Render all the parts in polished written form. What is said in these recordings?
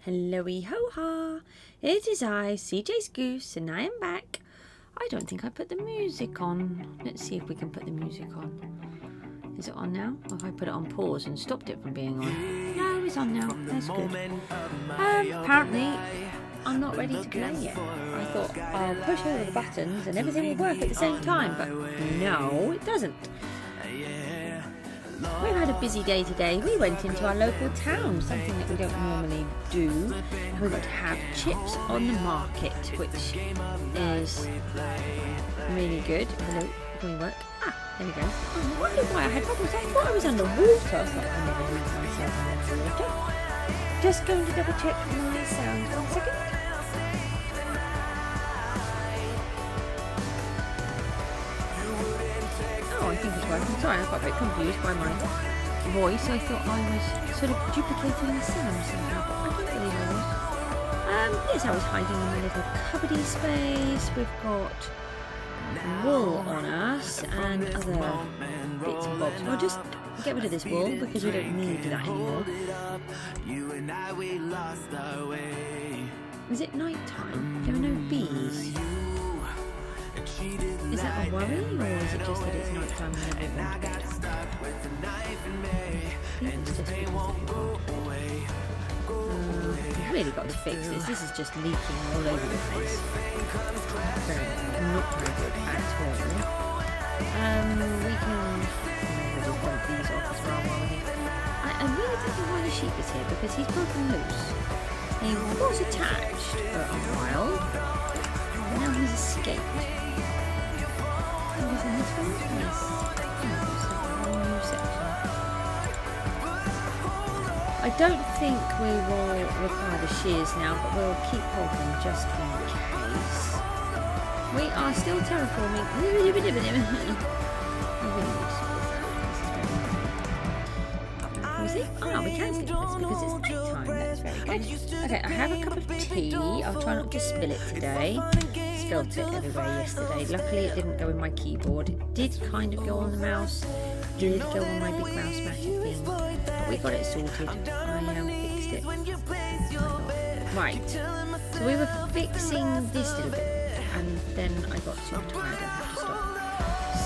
Hello-y ho-ha! It is I, Cjsgoose, and I am back. I don't think I put the music on. Let's see if we can put the music on. Is it on now? Or have I put it on pause and stopped it from being on? No, it's on now. That's good. Apparently, I'm not ready to play yet. I thought I'll push over the buttons and everything will work at the same time, but no, it doesn't. We've had a busy day today. We went into our local town, something that we don't normally do. We got to have chips on the market, which is really good. Hello, can we work? Ah, there we go. Oh, I wonder why I had problems. I thought I was underwater. I thought I never leave myself underwater. Just going to double check my sound. 1 second. I think it's working. Sorry, I got a bit confused by my voice. I thought I was sort of duplicating the sound somehow, but I don't believe I was. Yes, I was hiding in my little cupboardy space. We've got wool on us and other bits and bobs. I'll just get rid of this wool because we don't need that anymore. Is it night time? There are no bees. Is that a worry, or is it just that it's night time and everyone wants to bed? I think it's just because I've really got to fix this. This is just leaking all over the place. Not very good at all. We can really dump these off as well while we're here. I really don't know why the sheep is here, because he's broken loose. He was attached for a while, and now he's escaped. In this one? Yes. I don't think we will require the shears now, but we'll keep hold of them just in case. We are still terraforming. Was it? Oh, we can skip this because it's nighttime. That's very good. Okay, I have a cup of tea. I'll try not to spill it today. Spilled it everywhere yesterday. Luckily it didn't go in my keyboard. It did kind of go on the mouse. Did go on my big mouse-matic thing. But we got it sorted. I fixed it. Right. So we were fixing this little bit. And then I got super tired and had to stop.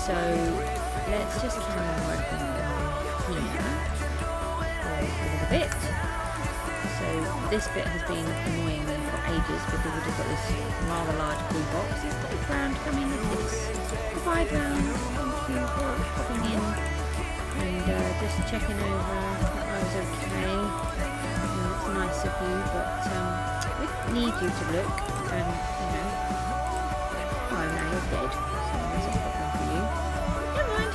So let's just carry on working on here for a little bit. So this bit has been annoying me for ages because we've just got this rather large blue box. Is the round coming with this? Goodbye, round. Thank you for popping in and just checking over that I was okay. It's nice of you, but we need you to look and, oh, now you're dead, so there's a problem for you. Never mind.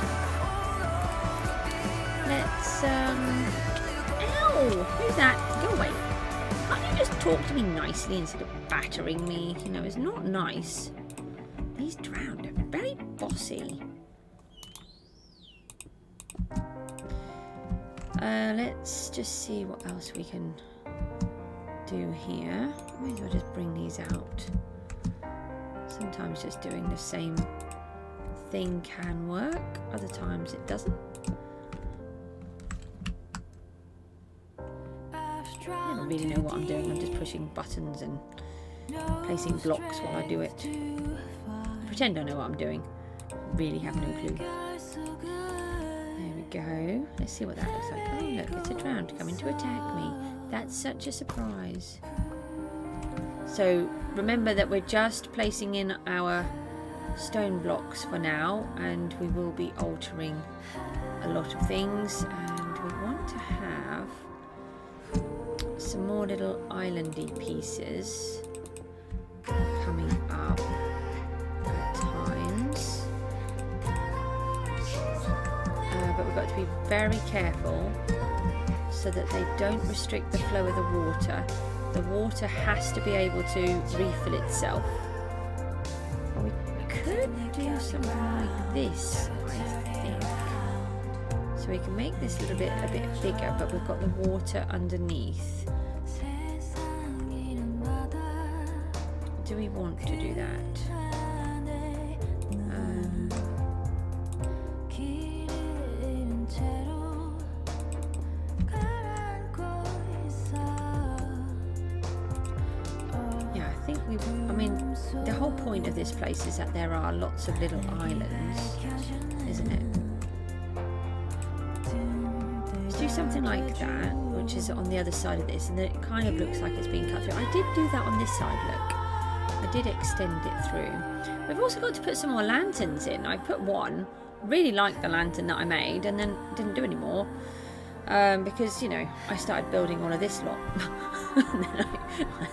Let's, ow! Who's that? Go away. Can't you just talk to me nicely instead of battering me? It's not nice. These drowned are very bossy. Let's just see what else we can do here. May as well just bring these out. Sometimes just doing the same thing can work. Other times it doesn't. I don't really know what I'm doing. I'm just pushing buttons and placing blocks while I do it. I pretend I know what I'm doing. Really have no clue. There we go. Let's see what that looks like. Oh look, it's a drowned coming to attack me. That's such a surprise. So remember that we're just placing in our stone blocks for now, and we will be altering a lot of things, and we want to have some more little islandy pieces coming up at times, but we've got to be very careful so that they don't restrict the flow of the water. The water has to be able to refill itself. We could do something like this, I think. So we can make this a bit bigger, but we've got the water underneath. Do we want to do that? the whole point of this place is that there are lots of little islands, isn't it? Let's do something like that, which is on the other side of this, and then it kind of looks like it's being cut through. I did do that on this side, look. I did extend it through. We've also got to put some more lanterns in. I put one, really liked the lantern that I made, and then didn't do any more. Because, you know, I started building all of this lot.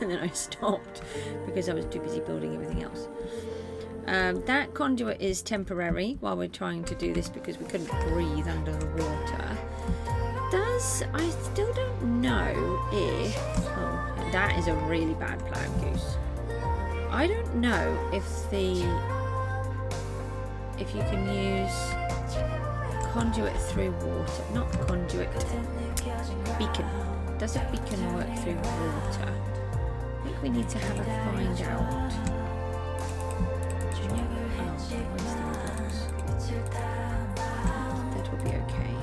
and then I stopped because I was too busy building everything else. That conduit is temporary while we're trying to do this because we couldn't breathe under the water. I still don't know if... Oh, that is a really bad plan, Goose. I don't know if you can use conduit through water. Not conduit. Beacon. Does a beacon work through water? I think we need to have a find out. That will be okay.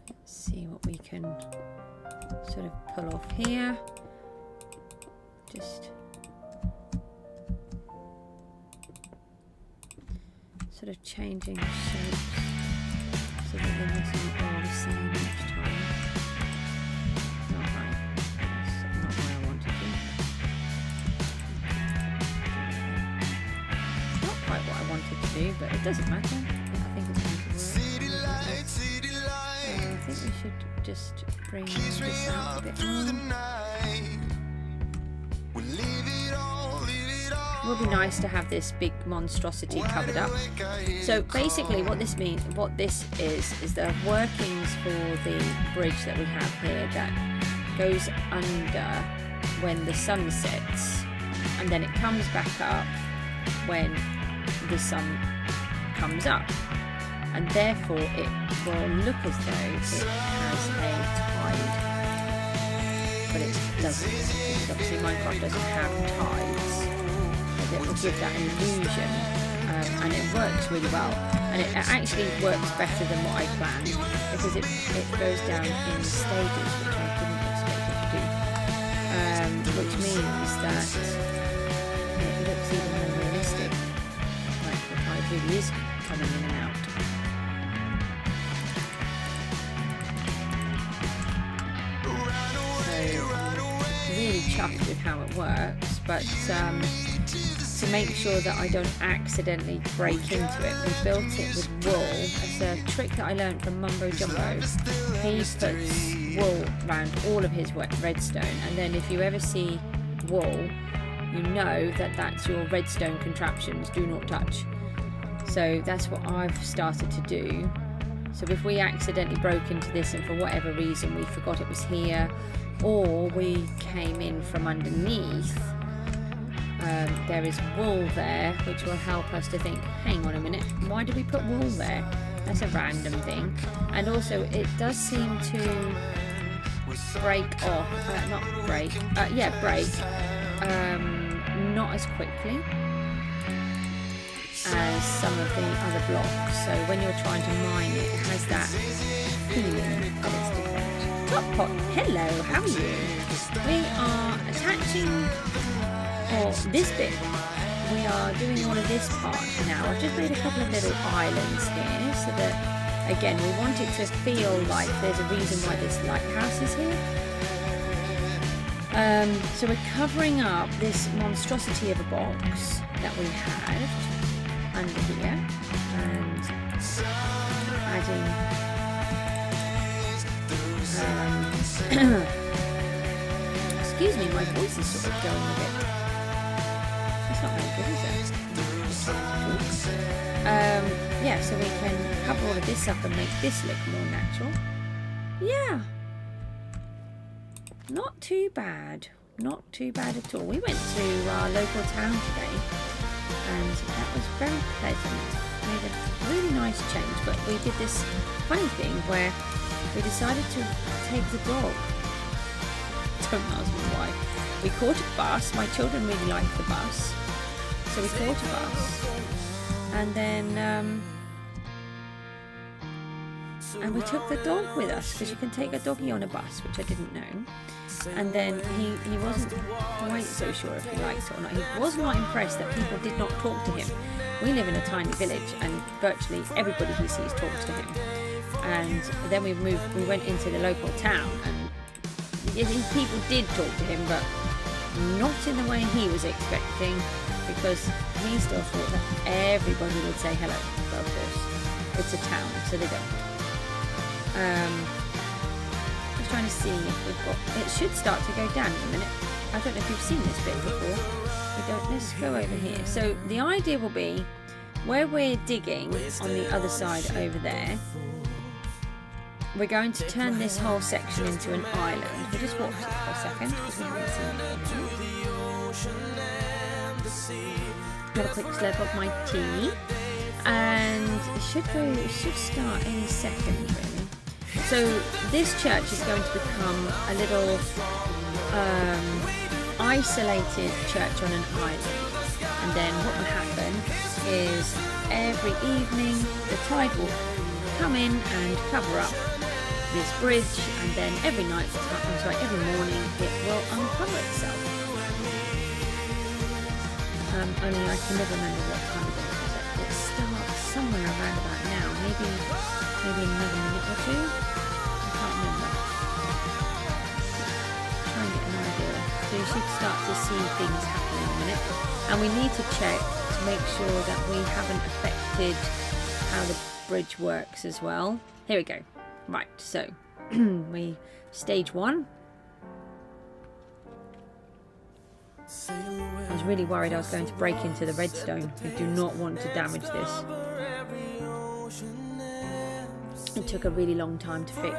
Let's see what we can sort of pull off here. Just sort of changing shapes so that they're not all the same each time. Not right. That's not what I wanted to. Not quite what I wanted to do, but it doesn't matter. I think it's going to work. I think we should just bring this out a bit more. It would be nice to have this big monstrosity covered up. So basically what this is the workings for the bridge that we have here that goes under when the sun sets, and then it comes back up when the sun comes up, and therefore it will look as though it has a tide, but it doesn't, because obviously Minecraft doesn't have tides. It will give that illusion, and it works really well, and it actually works better than what I planned because it goes down in stages, which I didn't expect it to do, which means that it looks even more realistic, like the tide really is coming in and out. So really chuffed with how it works, but to make sure that I don't accidentally break into it, we built it with wool. It's a trick that I learned from Mumbo Jumbo. He puts wool around all of his redstone, and then if you ever see wool, you know that that's your redstone contraptions, do not touch. So that's what I've started to do. So if we accidentally broke into this and for whatever reason we forgot it was here, or we came in from underneath, there is wool there, which will help us to think, hang on a minute, why did we put wool there? That's a random thing. And also it does seem to break off, break, not as quickly as some of the other blocks. So when you're trying to mine it, it has that feeling that it's different. Top pot, hello, how are you? We are attaching, or this bit, we are doing all of this part now. I've just made a couple of little islands here so that, again, we want it to feel like there's a reason why this lighthouse is here. So we're covering up this monstrosity of a box that we had under here and adding excuse me, my voice is sort of going a bit, it's not very good, is it? Yeah, so we can cover all of this up and make this look more natural. Yeah, not too bad, not too bad at all. We went to our local town today and that was very pleasant. Made a really nice change, but we did this funny thing where we decided to take the dog. Don't ask me why. We caught a bus. My children really liked the bus, so we caught a bus, And then and we took the dog with us, because you can take a doggy on a bus, which I didn't know. And then he wasn't quite so sure if he liked it or not. He was not impressed that people did not talk to him. We live in a tiny village, and virtually everybody he sees talks to him. And then we went into the local town, and people did talk to him, but not in the way he was expecting, because he still thought that everybody would say hello. But of course, it's a town, so they don't. Just trying to see if we've got. It should start to go down in a minute. I don't know if you've seen this bit before. We don't. Let's go over here. So the idea will be where we're digging on the other side over there. We're going to turn this whole section into an island. We'll just watch it for a second because we haven't seen it. Have a quick slurp of my tea, and it should start any second, really. So this church is going to become a little isolated church on an island, and then what will happen is every evening the tide will come in and cover up this bridge, and then every morning it will uncover itself. Only I can never remember what time it is. It starts somewhere around about now, maybe another minute or two. I can't remember. Try and get an idea. So you should start to see things happening in a minute, and we need to check to make sure that we haven't affected how the bridge works as well. Here we go. Right, so stage 1. I was really worried I was going to break into the redstone. We do not want to damage this. It took a really long time to fix.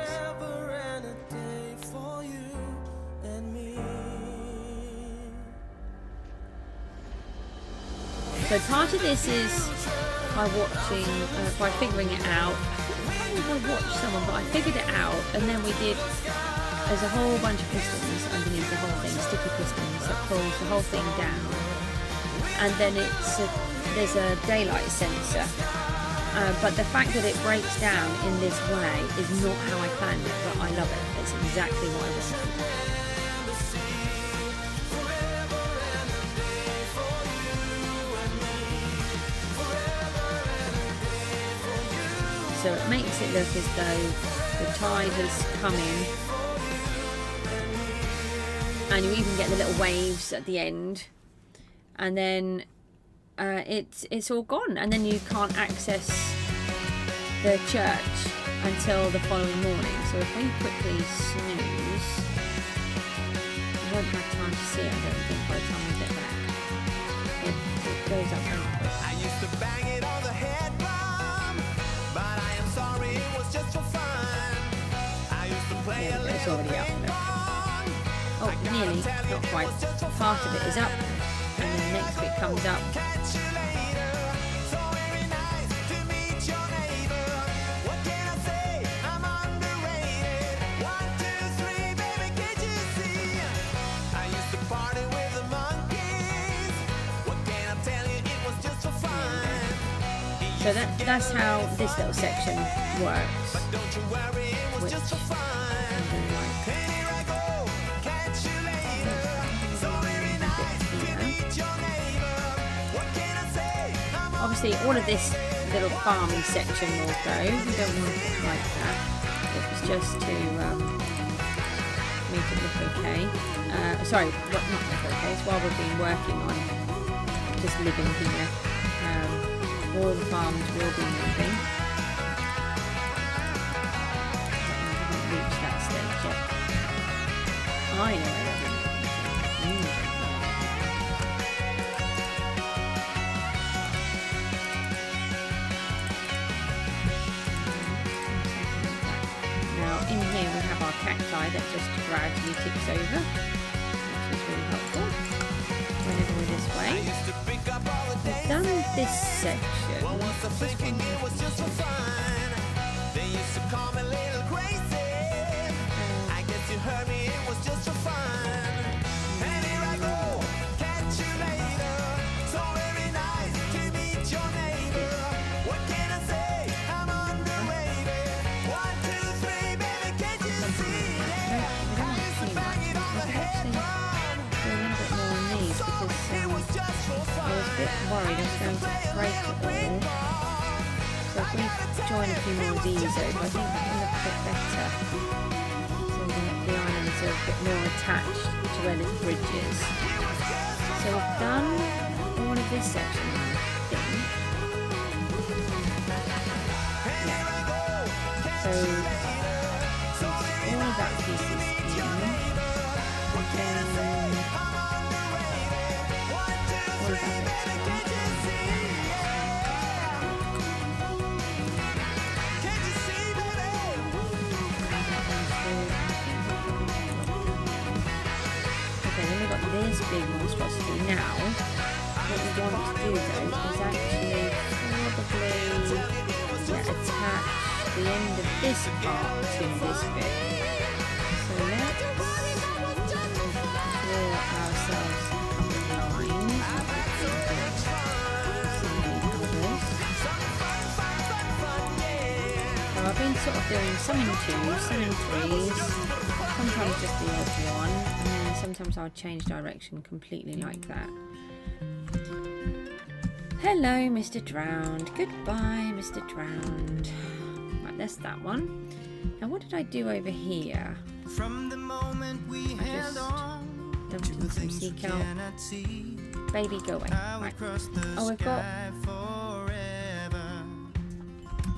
So part of this is by figuring it out. I watched someone, but I figured it out, and then there's a whole bunch of pistons underneath the whole thing, sticky pistons that pulls the whole thing down, and then there's a daylight sensor, but the fact that it breaks down in this way is not how I planned it, but I love it. It's exactly what I wanted. So it makes it look as though the tide has come in, and you even get the little waves at the end, and then it's all gone, and then you can't access the church until the following morning. So if we quickly snooze, we won't have time to see it, I don't think, by the time we get back. It goes up very quick. I used to bang it on the head. Yeah, it's already up. Oh, nearly, not quite. Part of it is up, and then the next bit comes up. So that's how this little section works. Obviously, all of this little farming section will go. We don't want it like that. It was just to make it look okay. Sorry, not look okay. It's while we've been working on just living here. All the farms will be moving. I haven't reached that stage yet. I know where everything is. Now in here we have our cacti that just gradually ticks over, which is really helpful whenever we're this way. We've done this section. It's worried I was going to break it all. So if we join a few more of these over, I think it'll look a bit better. So the islands are a bit more attached to where the bridge is. So we've done all of this section, I think. Yeah. So all of that piece is in. And then all of that looks okay, then we've got this big monstrosity. Now, what we want to do though is actually probably attach the end of this part to this bit. So let's draw ourselves a line. So I've been sort of doing some in twos, some in threes, sometimes just the odd one, and then sometimes I'll change direction completely like that. Hello, Mr. Drowned. Goodbye, Mr. Drowned. Right, that's that one. Now, what did I do over here? From the moment we held on, dumped in some sea kelp. Baby, go away. Right. Oh, we've got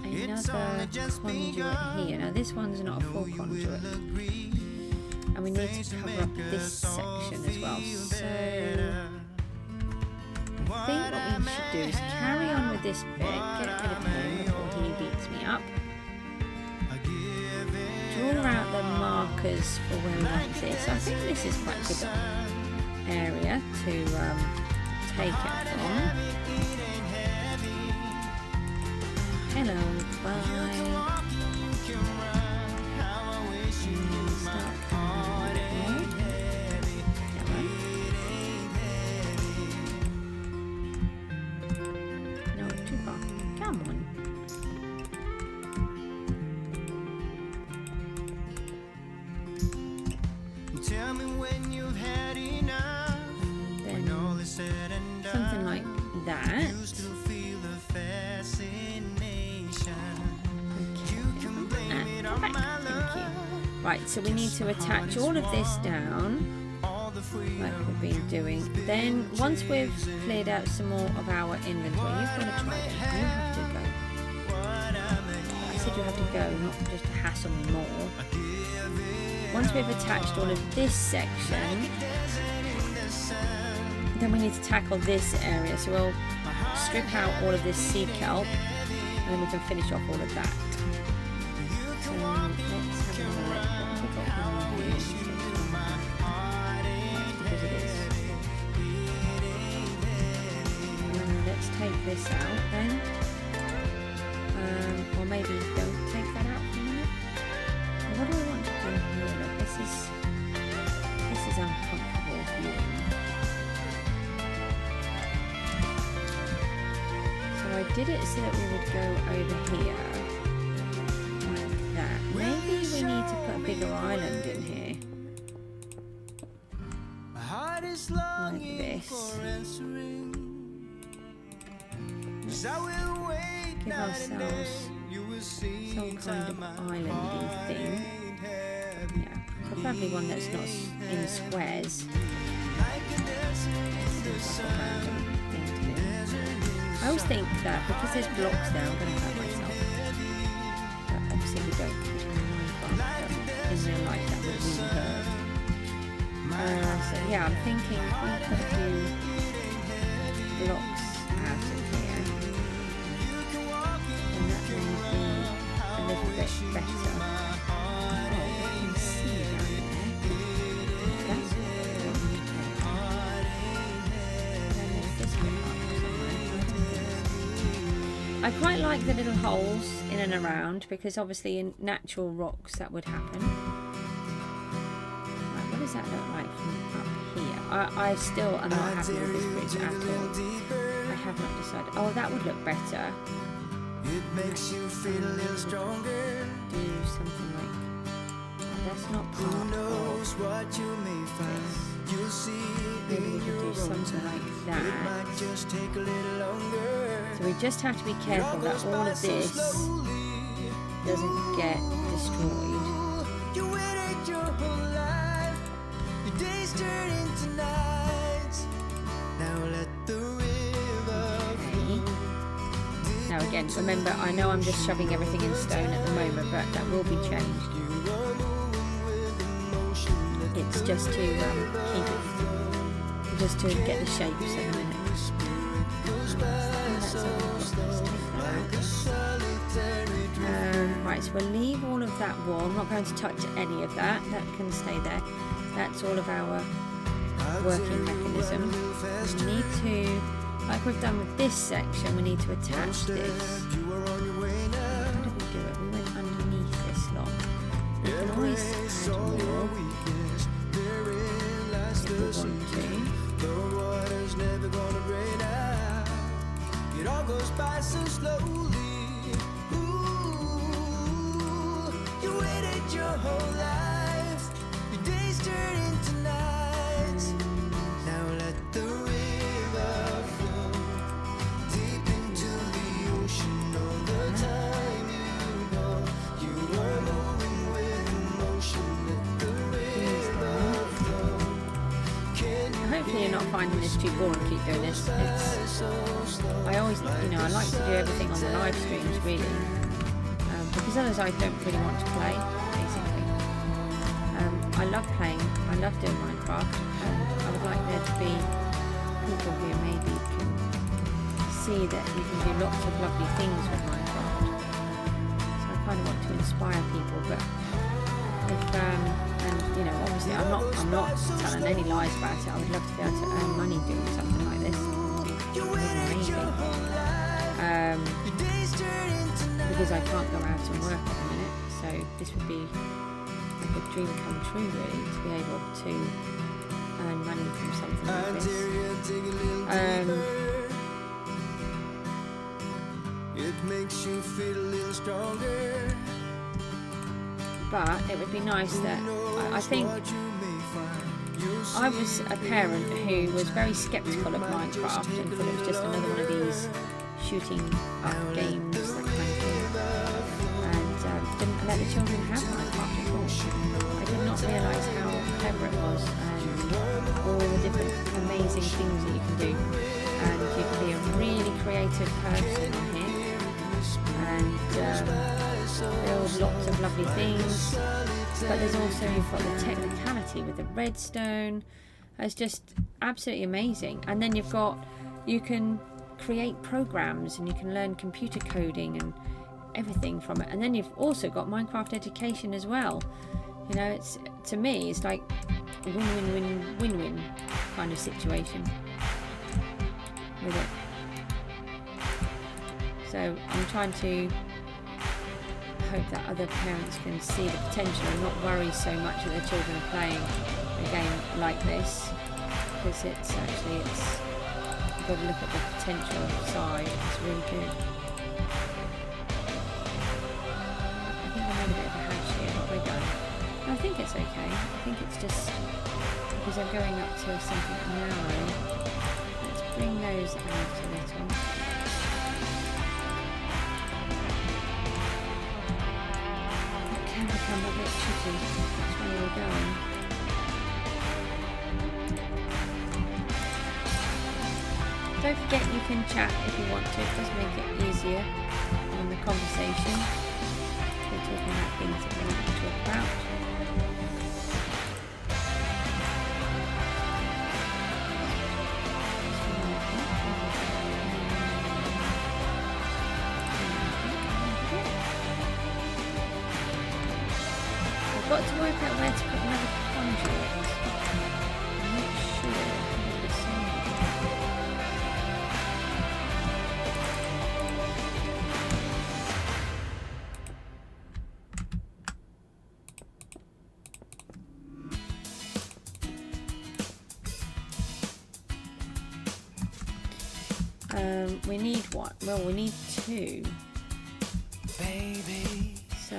another conduit here. Now, this one's not a full conduit. And we need to cover up this section as well. So I think what we should do is carry on with this bit, get rid of him before he beats me up. Draw out the markers for where we want this. I think this is quite a good area to take it from. Hello, bye. Something like that. Thank you. Right, so we need to attach all of this down like we've been doing. Then once we've cleared out some more of our inventory, you've got to try it. You have to go. I said you have to go, not just to hassle me more. Once we've attached all of this section, then we need to tackle this area. So we'll strip out all of this sea kelp, and then we can finish off all of that. So let's have another look. What have we got here? Because it is. Let's take this out then. Or maybe don't take that out for a minute. What do I want to do here? Look, this is uncomfortable viewing. I did it so that we would go over here like that. Maybe we need to put a bigger island in here. Like this. Give ourselves some kind of islandy thing. Yeah, preferably one that's not in squares. I always think that because there's blocks there, I'm going to hurt myself. But obviously we don't put it in Minecraft, but in real life that would really hurt. So yeah, I'm thinking if we put a few blocks out of here, then that may be a little bit better. Oh, you can see down there. That's what we want to take. Then there's this bit up somewhere. I quite like the little holes in and around because obviously in natural rocks that would happen. Right, what does that look like from up here? I still am not happy with this bridge at all. I have not decided. Oh, that would look better. It makes you feel a little stronger. Do something like that's not part of what you may find. Maybe we could do something like that. So we just have to be careful that all of this doesn't get destroyed. Now again, remember, I know I'm just shoving everything in stone at the moment, but that will be changed. It's just to keep it, just to get the shapes in a minute. Right, so we'll leave all of that wall. I'm not going to touch any of that. That can stay there. That's all of our working mechanism. We need to, like we've done with this section, we need to attach this. How did we do it? We went underneath this lot. We can always add more if we want to. It all goes by so slowly. Ooh, you waited your whole life. Your days turn into nights. Now let the river flow deep into the ocean. All the time you know you were moving with emotion. Let the river flow. Hopefully you're not finding this too boring. Keep doing this. I always, I like to do everything on the live streams really, because otherwise I don't really want to play, basically. I love playing, I love doing Minecraft, and I would like there to be people who maybe can see that you can do lots of lovely things with Minecraft. So I kind of want to inspire people, but if, and obviously I'm not telling any lies about it. I would love to be able to earn money doing something like this. Because I can't go out and work at the minute, so this would be like a dream come true really, to be able to earn money from something like this. It makes you feel a little stronger. But it would be nice that I think I was a parent who was very sceptical of Minecraft and thought it was just another one of these shooting up games, that kind of thing, and didn't let the children have Minecraft at all. I did not realise how clever it was and all the different amazing things that you can do, and you can be a really creative person on here and build lots of lovely things. But there's also, you've got the technicality with the redstone. It's just absolutely amazing. And then you can create programs and you can learn computer coding and everything from it. And then you've also got Minecraft education as well. It's, to me, it's like a win-win-win-win-win kind of situation with it. So I'm trying to hope that other parents can see the potential and not worry so much that their children are playing a game like this, because you've got to look at the potential side. It's really good. I think I made a bit of a hash here. What have I done? I think it's okay. I think it's just because I'm going up to something narrow. Let's bring those out a little. Become a bit tricky. That's where we're going. Don't forget you can chat if you want to. It does make it easier on the conversation. We're talking about things that we want to talk about. I've got to work out where to put another conduit. I'm not sure. We need what? Well, we need two. Baby, so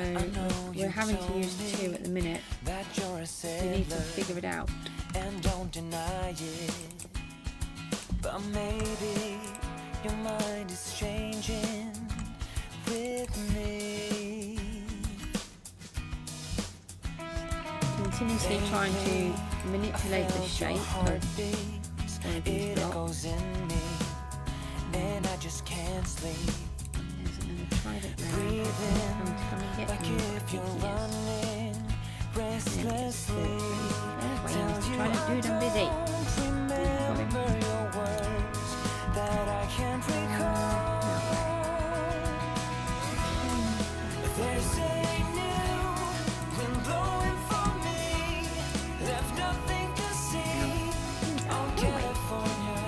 we're having to use two at the minute. We need to figure it out. and don't deny it. But maybe your mind is changing with me. Continuously trying to manipulate the shape of these blocks. And I just can't sleep. There's another trident there. Come and get me. If you're running restlessly, Trident dude, I'm busy. Remember your words that I can't recall. There's a new wind blowing for me, left nothing to see. On California,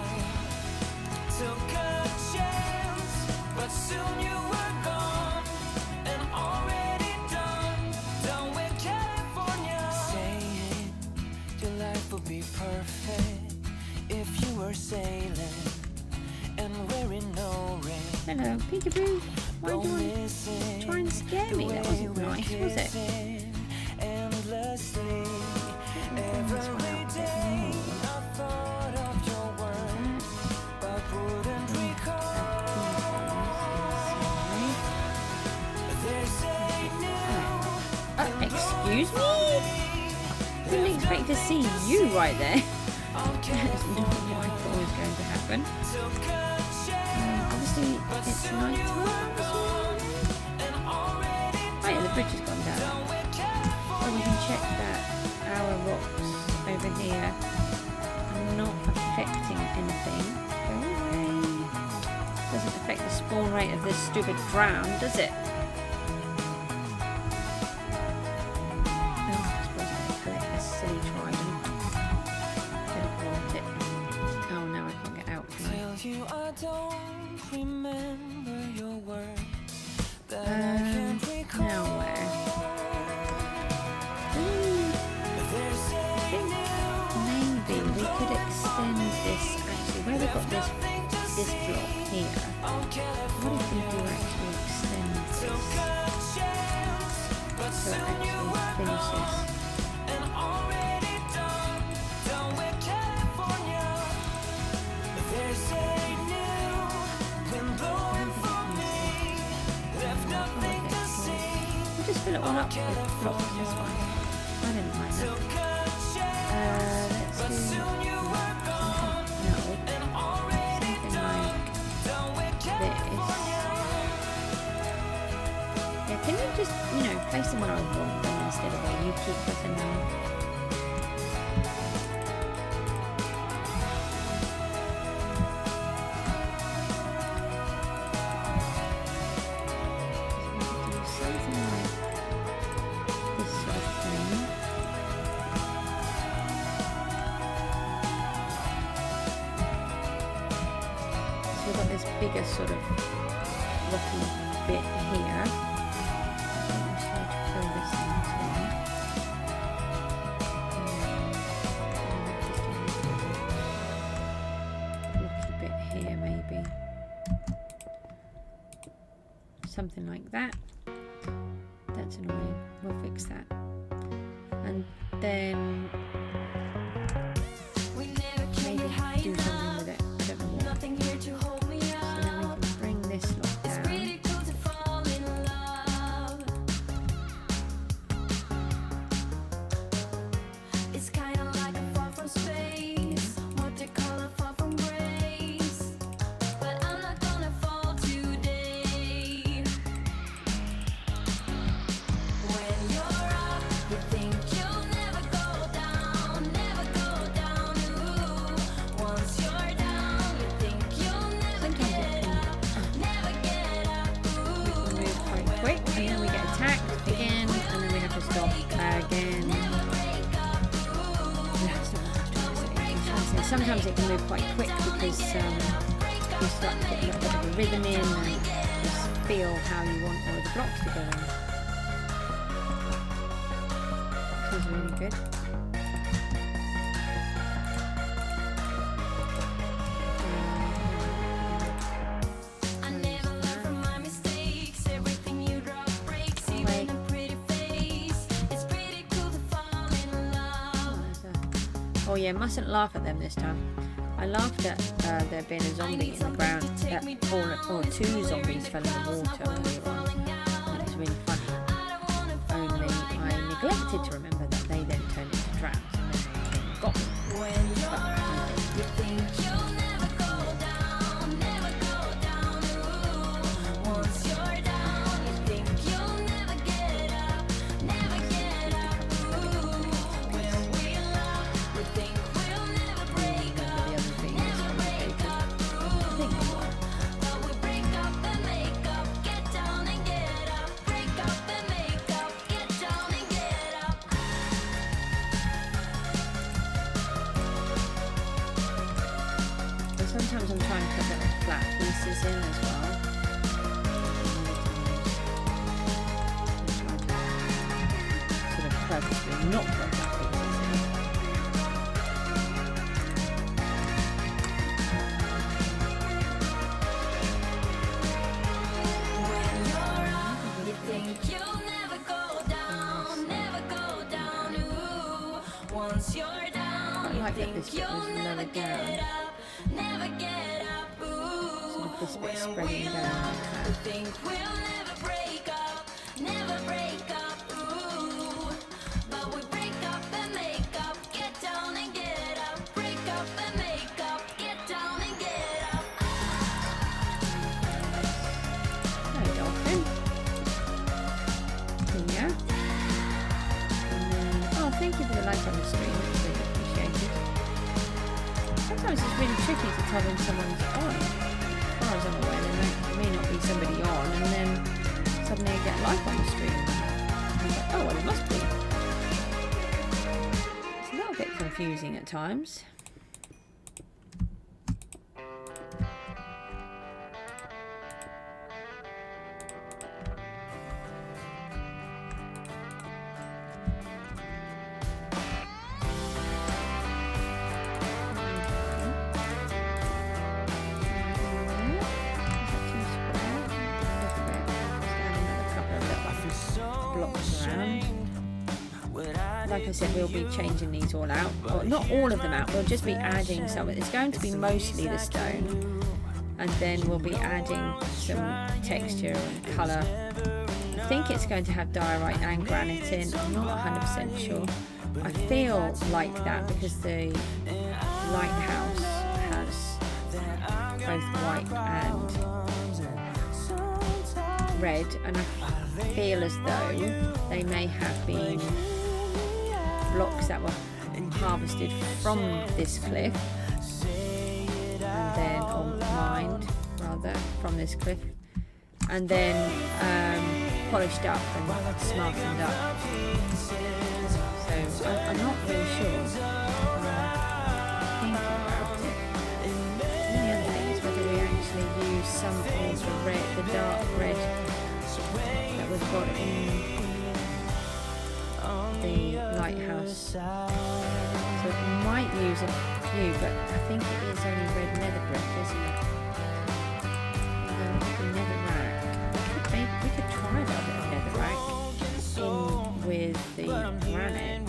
took a chance, but soon you were gone and already done with California. Saying your life would be perfect if you were sailing and wearing no rain. Hello, peekaboo. Why do you want to try and scare me? That wasn't nice, was it? Endlessly, every day I thought of your words, but wouldn't recall. There's a new excuse me? Didn't expect to see you right there. That's not what I thought was going to happen. Obviously, it's night time. Oh yeah, the bridge has gone down. So we can check that our rocks over here are not affecting anything. Doesn't affect the spawn rate of this stupid drown, does it? Oh, I suppose I can collect this silly trident. Don't want it. Oh, now I can't get out. Tell you I don't remember your words. Now where? Maybe we could extend this. Actually, where we got this block here. What if we do actually extend this so it actually finishes? Just fill it all up with blocks, that's fine. I didn't mind that. Let's do something like this. Yeah, can you just, place them where I want them instead of where you keep putting them? Bigger sort of rocky bit here. I'm just going to fill this in rocky bit here, maybe something like that. That's annoying. We'll fix that, and then maybe do something with it. I don't know what. Sometimes it can move quite quick because you start to get a little bit of a rhythm in and just feel how you want all the blocks to go in. This is really good. Oh yeah, mustn't laugh at them this time. I laughed at there being a zombie in the ground, or 2 zombies fell in the water earlier on. It was really funny. Only I neglected to remember that they then turned into drowns and then got me. Sometimes I'm trying to put little flat pieces in as well. Sort of purposely not put flat pieces in. You think you'll never go down, ooh. Once you're down, you think you'll never get up. Never get up, ooh. Sort of this bit spreading down like that. Think we'll never break up, ooh. But we break up and make up, get down and get up. Break up and make up, get down and get up. Hello, dolphin. Yeah. And then, oh, thank you for the like on the screen. It's really appreciated. Sometimes it's really tricky to tell when someone's on. As far as I'm aware, there may not be somebody on, and then suddenly I get a like on the screen. And I'm like, oh, well, it must be. It's a little bit confusing at times. Like I said, we'll be changing these all out, or not all of them out, we'll just be adding some. It's going to be mostly the stone, and then we'll be adding some texture and colour. I think it's going to have diorite and granite in, I'm not 100% sure. I feel like that because the lighthouse has both white and red, and I feel as though they may have been blocks that were harvested from this cliff, and then, or mined rather, from this cliff, and then polished up and smartened up. So I'm not really sure. Thinking about it. And the other thing is whether we actually use some of the red, the dark red that we've got in the lighthouse. So we might use a few, but I think it is only red nether brick, isn't it? Netherrack. We could try a little bit of netherrack in with the granite and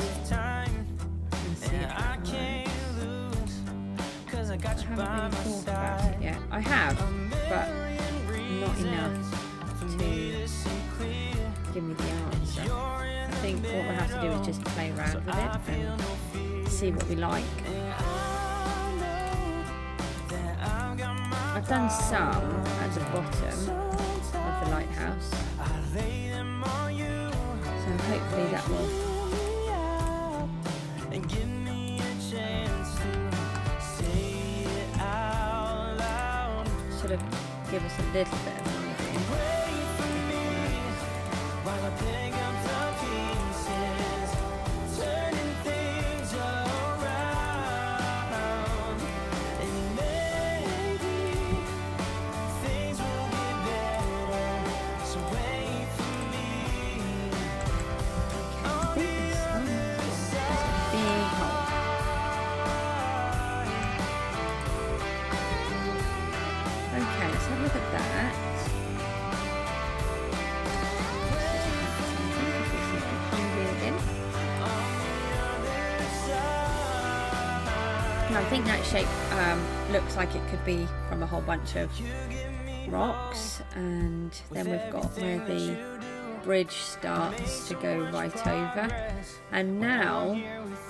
see if that works. I haven't really thought about it yet. I have, but not enough to give me the answer. I think what we'll have to do is just play around with it and see what we like. I've done some at the bottom of the lighthouse, so hopefully that will sort of give us a little bit of an idea. Look at that. I think that shape looks like it could be from a whole bunch of rocks, and then we've got where the bridge starts to go right over, and now,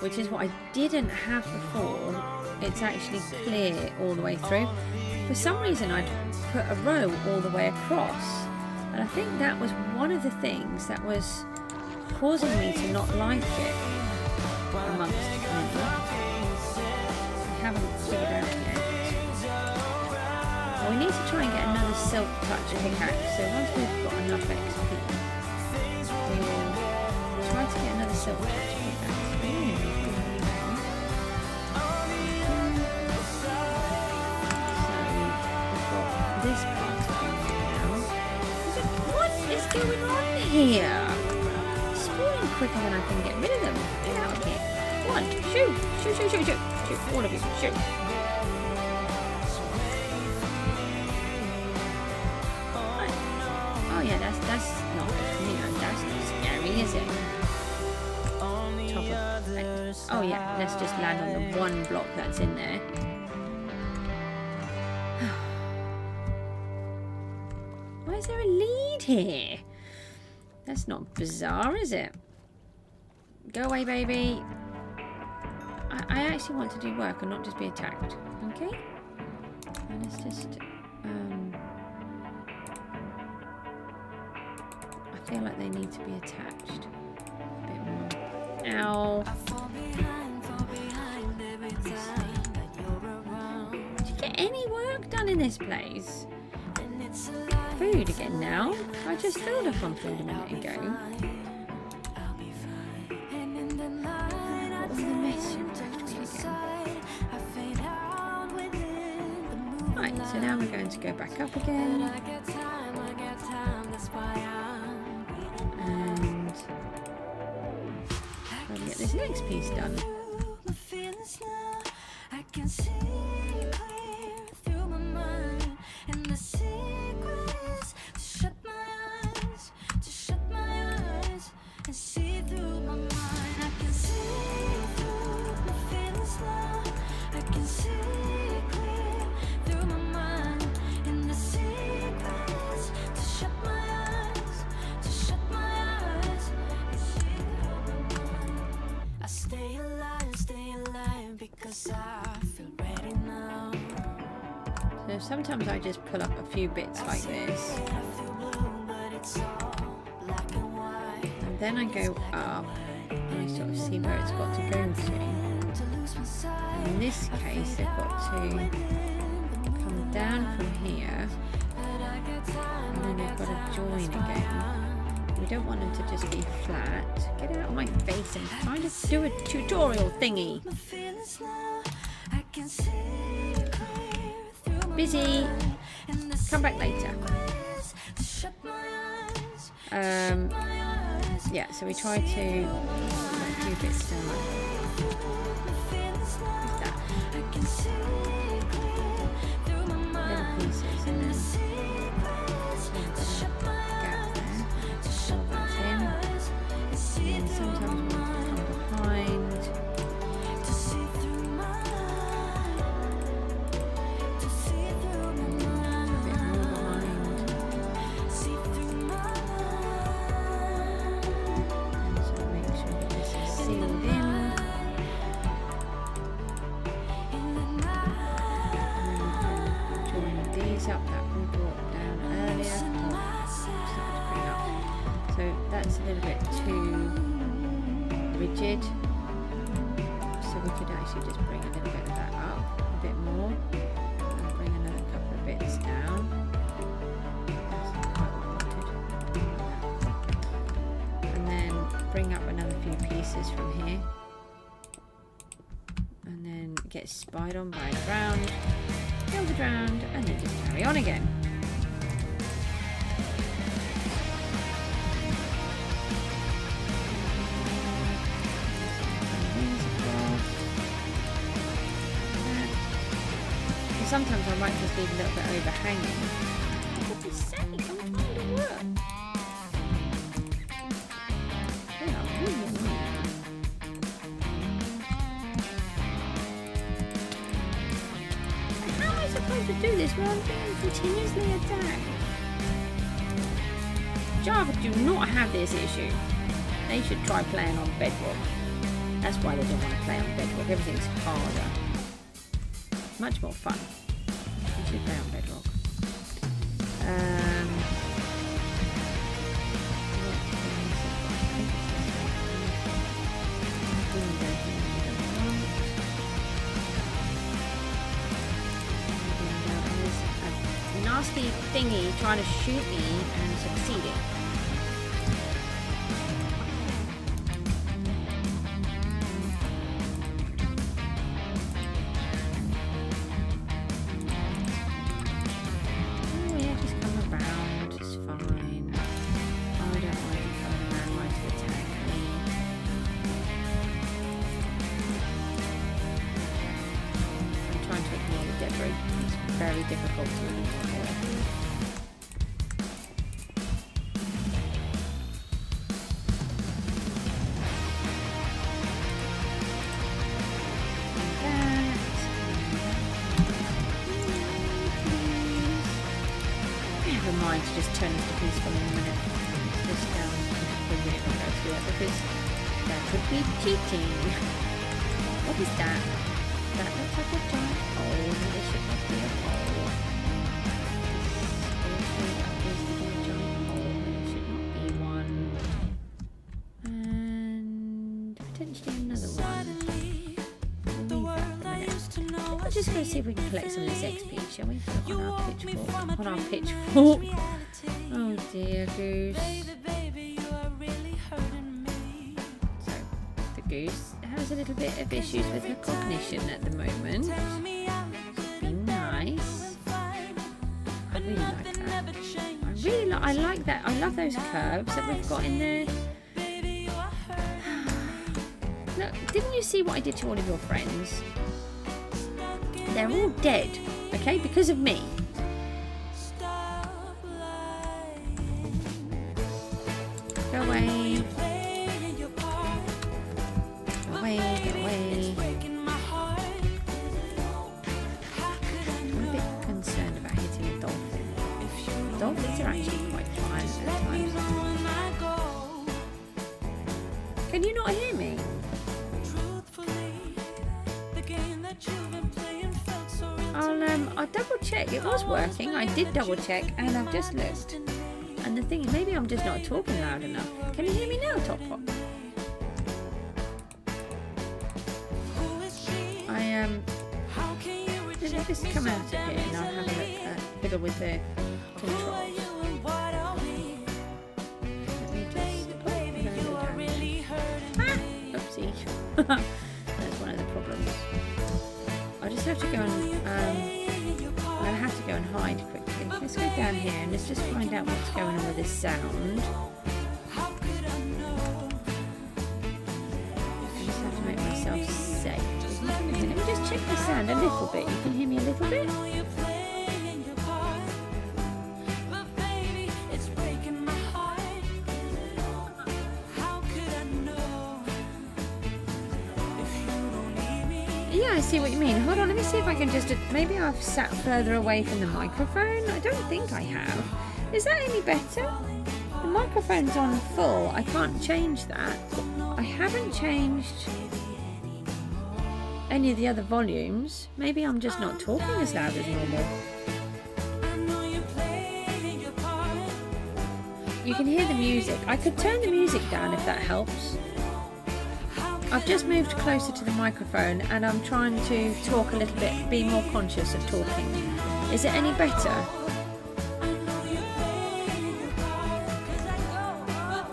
which is what I didn't have before, it's actually clear all the way through. For some reason I'd put a row all the way across, and I think that was one of the things that was causing me to not like it amongst many. I haven't figured out yet. Well, we need to try and get another silk touch pickaxe, so once we've got enough XP, we will try to get another silk touch pickaxe. This part's going now. What is going on here? Spawning quicker than I can get rid of them. Get out of here. Go on, shoot! Shoot, shoot, shoot, shoot! Shoot, all of you, shoot! Oh yeah, that's not, you know, that's not scary, is it? Top of, oh yeah, let's just land on the one block that's in there. Why is there a lead here? That's not bizarre, is it? Go away, baby. I actually want to do work and not just be attacked. Okay? And let's just... I feel like they need to be attached a bit more. Ow. Did you get any work done in this place? Food again now. I just filled up on food a minute ago. What was the mess you left me again? Right, so now we're going to go back up again. And try to get this next piece done. So sometimes I just pull up a few bits like this, and then I go up and I sort of see where it's got to go to. And in this case, they've got to come down from here, and then they've got to join again. We don't want them to just be flat. Get out of my face and trying to do a tutorial thingy. Busy. Come back later. Yeah, so we try to do bits down like that. Little pieces, and then gap there. Fill that in. And sometimes we come behind. Up that we brought down earlier. So that's a little bit too rigid. So we could actually just bring a little bit of that up a bit more and bring another couple of bits down. That's not quite what I wanted. And then bring up another few pieces from here. And then get spied on by a drowned. Kill the drowned, and then just carry on again. Sometimes I might just leave a little bit overhanging. For goodness sake, I'm trying to work. They are really annoying. to do this without being continuously attacked. Java do not have this issue. They should try playing on Bedrock. That's why they don't want to play on Bedrock. Everything's harder. Much more fun. You should play on Bedrock. Nasty thingy trying to shoot me and succeeding. Oh yeah, just come around, it's fine. Oh, I don't want you coming around right to attack me. I'm trying to ignore the debris. It's very difficult to ignore. To just turn this to peaceful in a minute. Just we're really not go through it because that could be cheating. What is that? That looks like a giant hole. There should not be a hole. This also appears to be a giant hole. There should not be one. And potentially another one. Let's just go see if we can collect some of this XP, shall we? On our pitchfork. On our pitchfork. Oh dear, Goose. So, the Goose has a little bit of issues with her cognition at the moment. Be nice. I really like that. I like that. I love those curves that we've got in there. Look, didn't you see what I did to all of your friends? They're all dead, okay, because of me. Go away. Go away, go away. I'm a bit concerned about hitting a dolphin. Dolphins are actually quite violent at times. Can you not hear me? I'll double check. It was working. I did double check and I've just looked. And the thing is, maybe I'm just not talking loud enough. Can you hear me now, Top Pop? Let me just come out of here and I'll have a look at fiddle with the controls. Let me just oopsie. That's one of the problems. I just have to go and I have to go and hide quickly. Let's go down here and let's just find out what's going on with this sound. I just have to make myself safe. Let me just check the sound a little bit. You can hear me a little bit? Yeah, I see what you mean. Hold on, let me see if I can just... Maybe I've sat further away from the microphone. I don't think I have. Is that any better? The microphone's on full. I can't change that. I haven't changed any of the other volumes. Maybe I'm just not talking as loud as normal. You can hear the music. I could turn the music down if that helps. I've just moved closer to the microphone and I'm trying to talk a little bit, be more conscious of talking. Is it any better?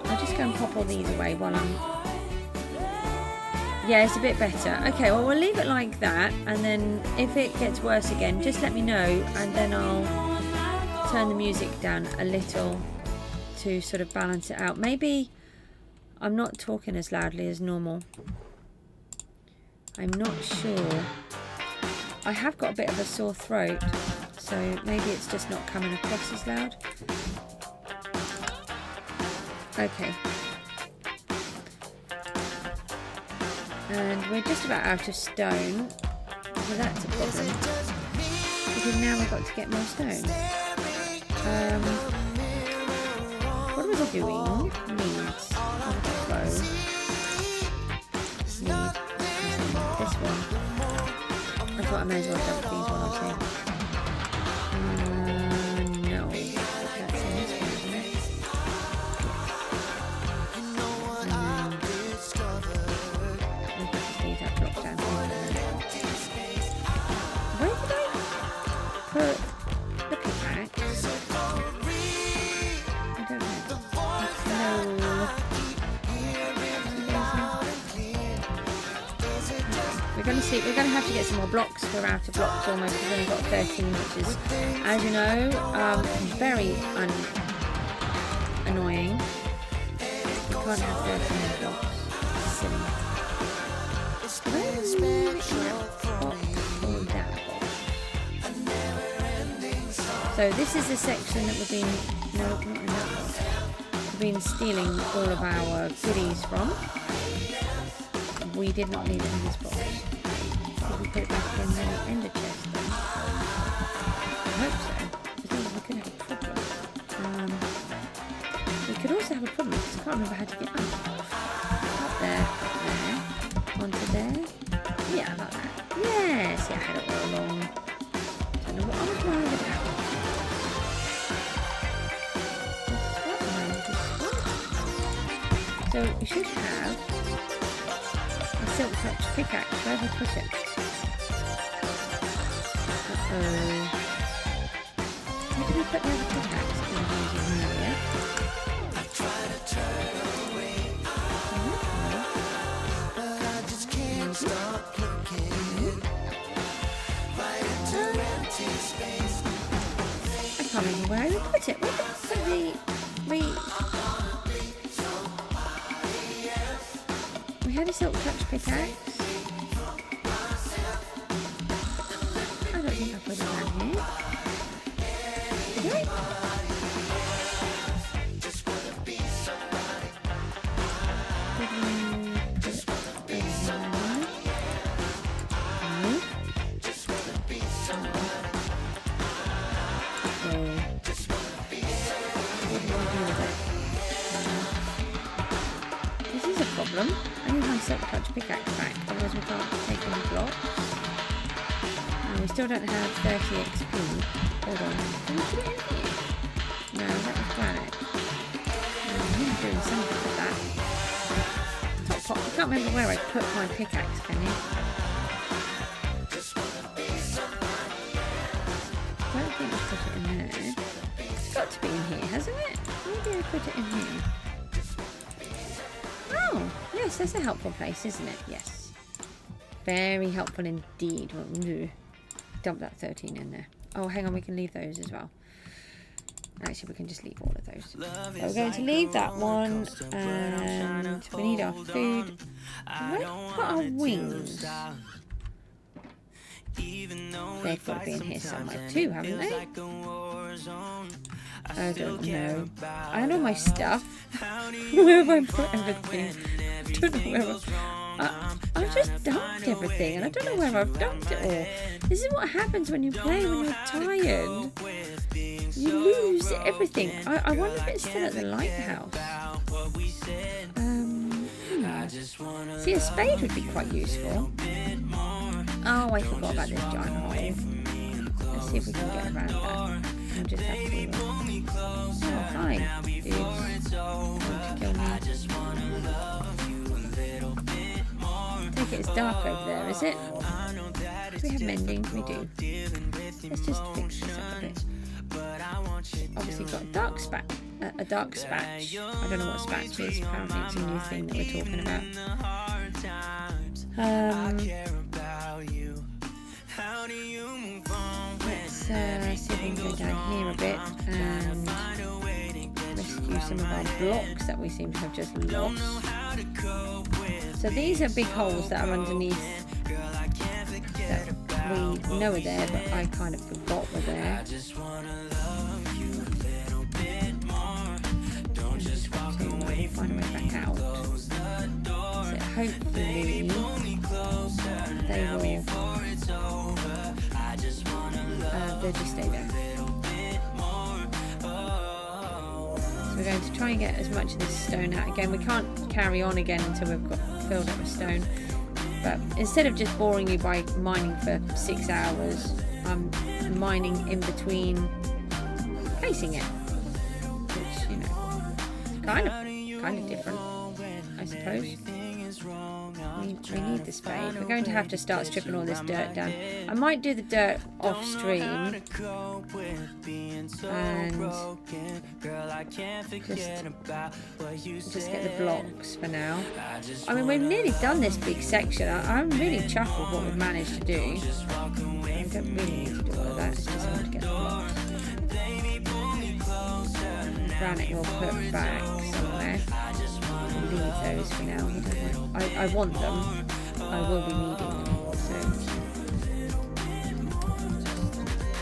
I'll just go and pop all these away while I'm... Yeah, it's a bit better. Okay, well we'll leave it like that and then if it gets worse again, just let me know and then I'll turn the music down a little to sort of balance it out. Maybe I'm not talking as loudly as normal. I'm not sure. I have got a bit of a sore throat, so maybe it's just not coming across as loud. Okay. And we're just about out of stone, so that's a problem. thinking now we've got to get more stone. What was I doing? Needs. This one. I thought I may as well dump these while I was here. No. That's in this one, isn't it? We've got to see that drop down here. Where did I put the pickaxe? I don't know. No. We're going to have to get some more blocks. We're out of blocks almost. We've only got 13, which is, as you know, very annoying. We can't have 13 blocks. Silly. Where is that box or that box? So this is the section that we've been, no, not in that box. We've been stealing all of our goodies from. We did not need it in this box. Did we put it back in the ender chest then? I hope so. Because we could have a problem. We could also have a problem because I can't remember how to get up. Up there, onto there. Yeah, like that. Yes, yeah, I had it all along. Don't know what I was worried about. So we should have silk touch pickaxe. Where have I put it? Uh-oh. Where did we put the other pickaxe that we were using earlier? I can't remember where we put it. Where did we had a silk touch pickaxe. I don't think I put it down here. Did I? I need my silk touch pickaxe back, otherwise we can't take any blocks. And we still don't have 30 XP. Hold on. Can we put it in here? No, that was granite. I'm doing something with that. Top pot. I can't remember where I put my pickaxe, can you? I don't think I put it in there. It's got to be in here, hasn't it? Maybe I put it in here. Oh, yes, that's a helpful place, isn't it? Yes. Very helpful indeed. Well, dump that 13 in there. Oh, hang on, we can leave those as well. Actually, we can just leave all of those. So we're going to leave that one, and we need our food. Where did we put our wings? They've got to be in here somewhere too, haven't they? I don't know. I had all my stuff. Where have I put everything? I don't know where I've just dumped everything, and I don't know where I've dumped it all. This is what happens when you play when you're tired. You lose everything. I wonder if it's still at the lighthouse. See, a spade would be quite useful. Oh, I forgot about this giant hole. Let's see if we can get around that. We'll just have to... Oh, hi, dude. You want to kill me? Take it, it's dark over there, is it? Do we have mending? We do. Let's just fix this up a bit. Obviously got a dark spatch. I don't know what a spatch is. Apparently it's a new thing that we're talking about. Let's see if we can go down here a bit and rescue some of our blocks that we seem to have just lost. So these are big holes that are underneath that we know are there, but I kind of forgot were there. Find a way back out. So hopefully they will they'll just stay there. So we're going to try and get as much of this stone out again. We can't carry on again until we've got filled up with stone. But instead of just boring you by mining for 6 hours, I'm mining in between placing it, which, you know, kind of different, I suppose. We need the spade. We're going to have to start stripping all this dirt down. I might do the dirt off stream and just get the blocks for now. I mean, we've nearly done this big section. I'm really chuffed with what we've managed to do. I don't really need to do all of that. It's just I want to get the blocks. Granite we'll put back somewhere. We'll leave those for now. I want them. I will be needing them. So,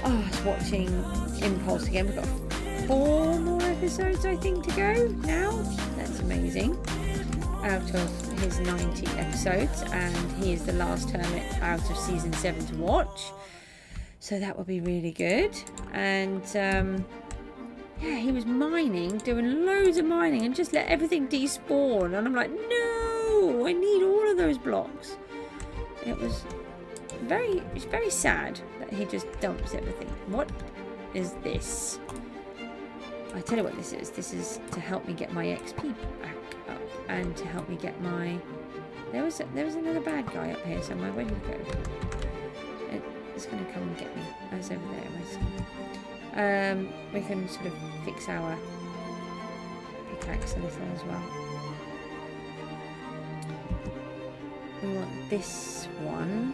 I was watching Impulse again. We've got 4 more episodes, I think, to go now. That's amazing. Out of his 90 episodes, and he is the last hermit out of season 7 to watch. So that will be really good. And yeah, he was mining, doing loads of mining, and just let everything despawn. And I'm like, no, I need all of those blocks. It was very sad that he just dumps everything. What is this? I tell you what this is. This is to help me get my XP back up, and to help me get my. There was another bad guy up here somewhere. Where did he go? It's going to come and get me. Oh, it's over there. We can sort of fix our pickaxe a little as well. We want this one.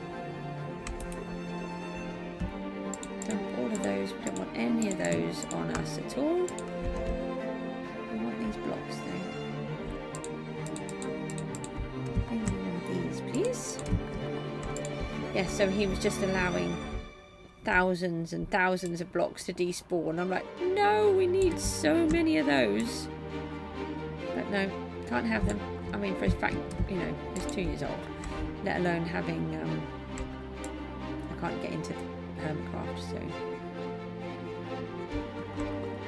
All of those. We don't want any of those on us at all. We want these blocks though. Bring me one of these, please. Yes, so he was just allowing thousands and thousands of blocks to despawn. I'm like, no, we need so many of those. But no, can't have them. I mean, for a fact, you know, he's 2 years old. Let alone having, I can't get into Hermitcraft, so.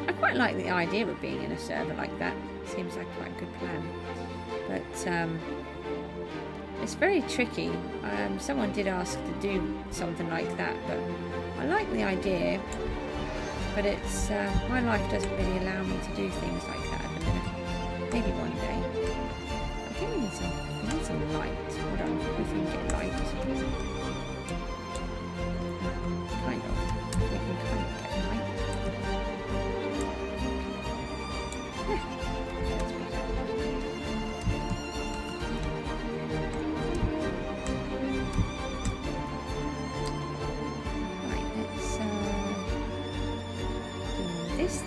I quite like the idea of being in a server like that. Seems like quite a good plan. But, it's very tricky. Someone did ask to do something like that, but I like the idea, but it's my life doesn't really allow me to do things like that at the minute. Maybe one day. I think we need some light. Hold on, we can get light. Kind of. We can kind of get light. Yeah. That's better.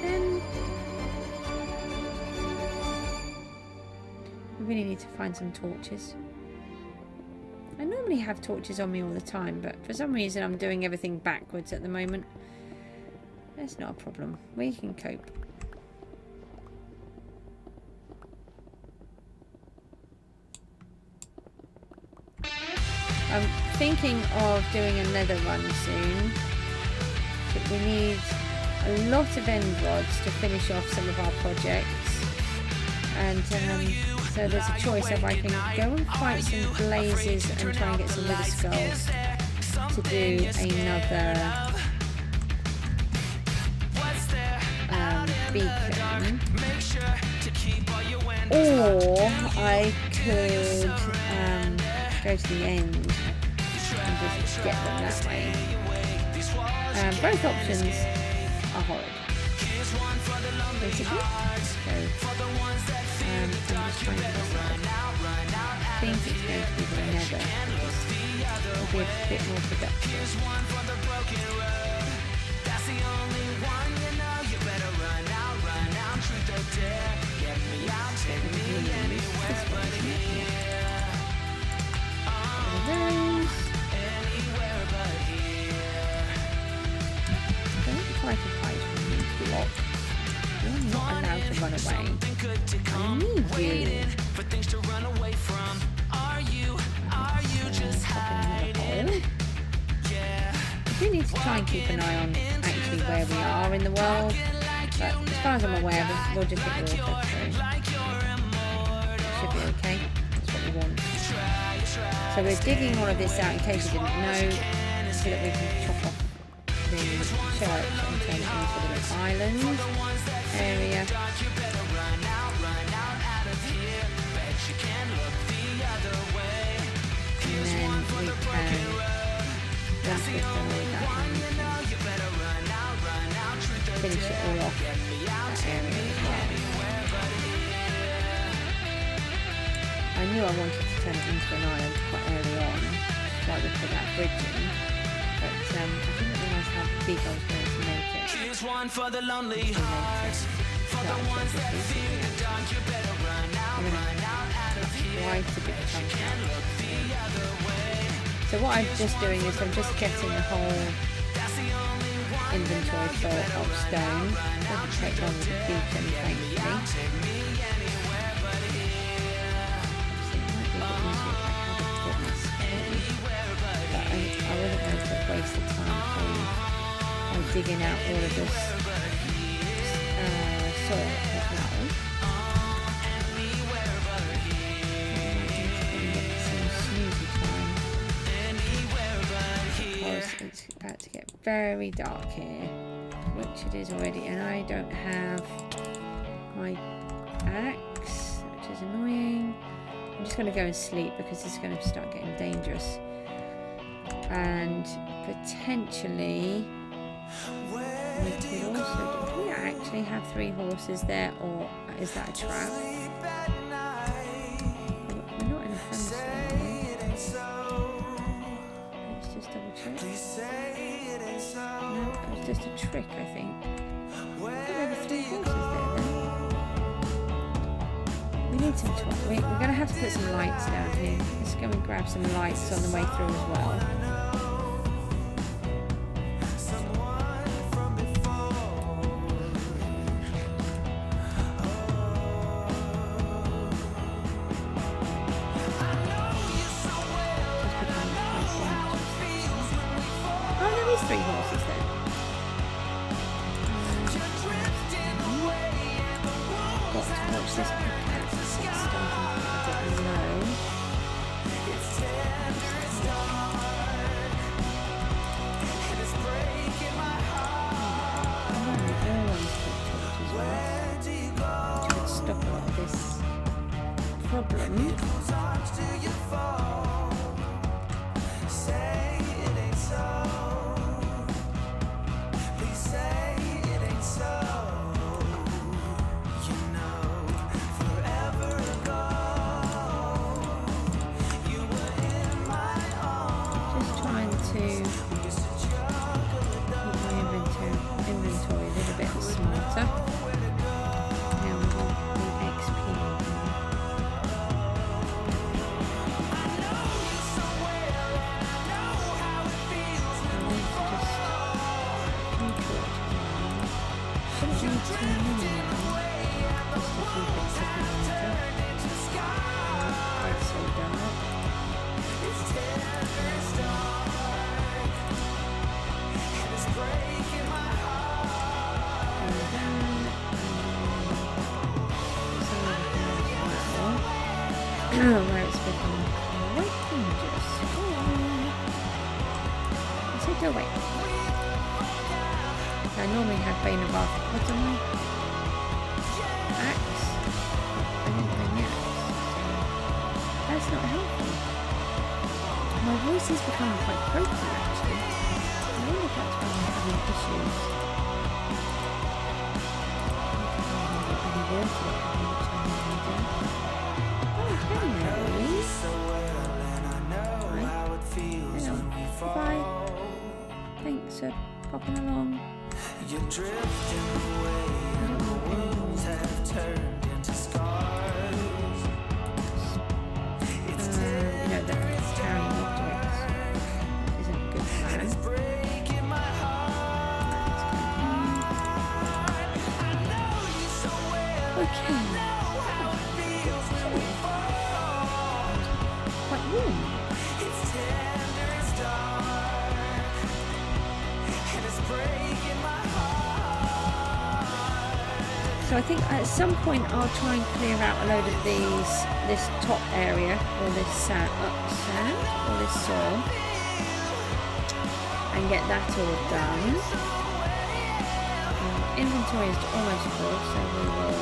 Then we really need to find some torches. I normally have torches on me all the time, but for some reason I'm doing everything backwards at the moment. That's not a problem. We can cope. I'm thinking of doing another run soon, but we need a lot of end rods to finish off some of our projects, and so there's a choice if I can go and fight some blazes and try and get some wither skulls to do another beacon, or I could go to the end and just get them that way. Both options are horrid, basically. So, I'm just trying to decide. I think it's going to be the nether. It'll be a bit more productive. Don't try to hide from me, block. You're not allowed to run away. I need you. I do need to try and keep an eye on actually where we are in the world, but as far as I'm aware, we'll just hit water, so should be okay. That's what we want. So we're digging all of this out in case you didn't know, so that we can chop off the church and turn it into a little island area. And then we can, once we've done all that, finish it all off that area as well. I knew I wanted to turn it into an island quite early on, like we put that bridge in, but I didn't realise how big I was going to make it. Here's one for the lonely hearts, for the ones that feel the dark. You better run out of here. Quite a bit of You can't look the other way. So what I'm just doing is I'm just getting the whole inventory full of stone. Doesn't take long to beat anything, thankfully. I wasn't going to waste the time by digging out all of this soil as well. Some snoozy time because it's about to get very dark here, which it is already, and I don't have my axe, which is annoying. I'm just going to go and sleep because it's going to start getting dangerous. And potentially we could also do we actually have 3 horses there, or is that a trap? We're not in a thunderstorm, are we? Let's just double check. No, it was just a trick, I think. I think there were 3 horses there then. We need some top. We're going to have to put some lights down here. Let's go and grab some lights on the way through as well. Oh, there is 3 horses there. Got to watch this podcast. It's starting to get a bit low. Stop a lot of this problem. Just trying to keep my inventory a little bit smarter. Where it's become quite dangerous. I said go away. I normally have Bane of Arthropods on my axe. I didn't bring the axe, so that's not helpful. My voice has become quite croaky actually. I wonder if that's why I'm having issues. Bye. Thanks for popping along. You're drifting away, wounds have turned into scars. It's that carrying objects isn't a good plan. it's breaking my heart. I know you so well. Okay. I know how it feels when we fall. Quite warm. It's tender, it's dark, and it's breaking my So I think at some point I'll try and clear out a load of this top area, or this sand, or this soil, and get that all done. Inventory is almost full, so we will.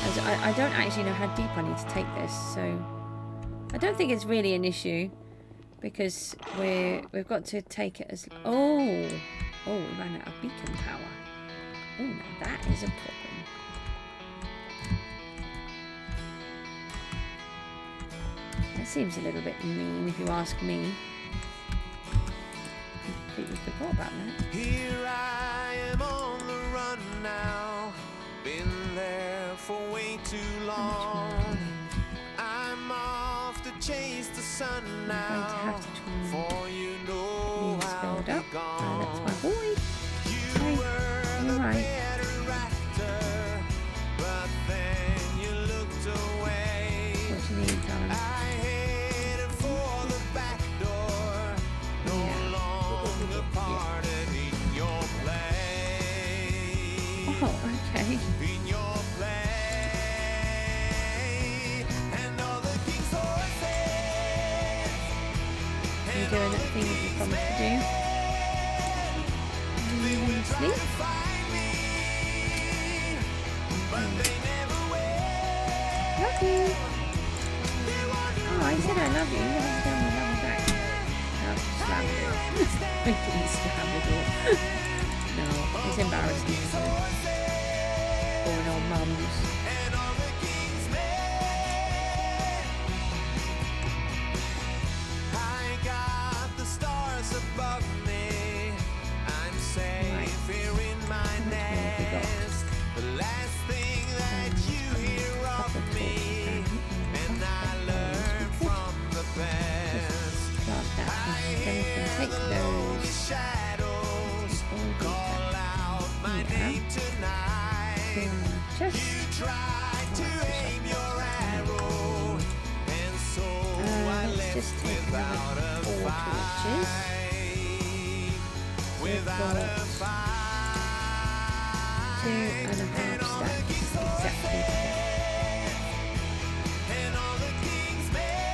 As I don't actually know how deep I need to take this, so I don't think it's really an issue, because we've got to take it as we ran out of beacon power. Oh, now that is a problem. That seems a little bit mean, if you ask me. Completely forgot about that. Here I am on the run now. Been there for way too long. I'm off to chase the sun now. For you know I'll be gone. That's my boy. You were the Right. better actor, but then you looked away. What do you need, darling? I headed for the back door, no longer parted in your play. Oh, okay. In your play, and all the king's horses. Are you doing that thing that you promised to do? Are you going to sleep? Love you. Oh, I said I love you. You haven't done me love me back. No, slam the door. I didn't slam the door. No, it's embarrassing, isn't it? Going on mums. I got the stars above me. I'm safe here in my nest. The last thing that you hear of me, and I learn from the best. Start that. Then we can take those. Shadows call out my name tonight. Just Try to aim your arrow, and so I let's left just take without another a 4 torches. fight. We've Without a got fight. 2.5 stacks exactly together. And all the king's men,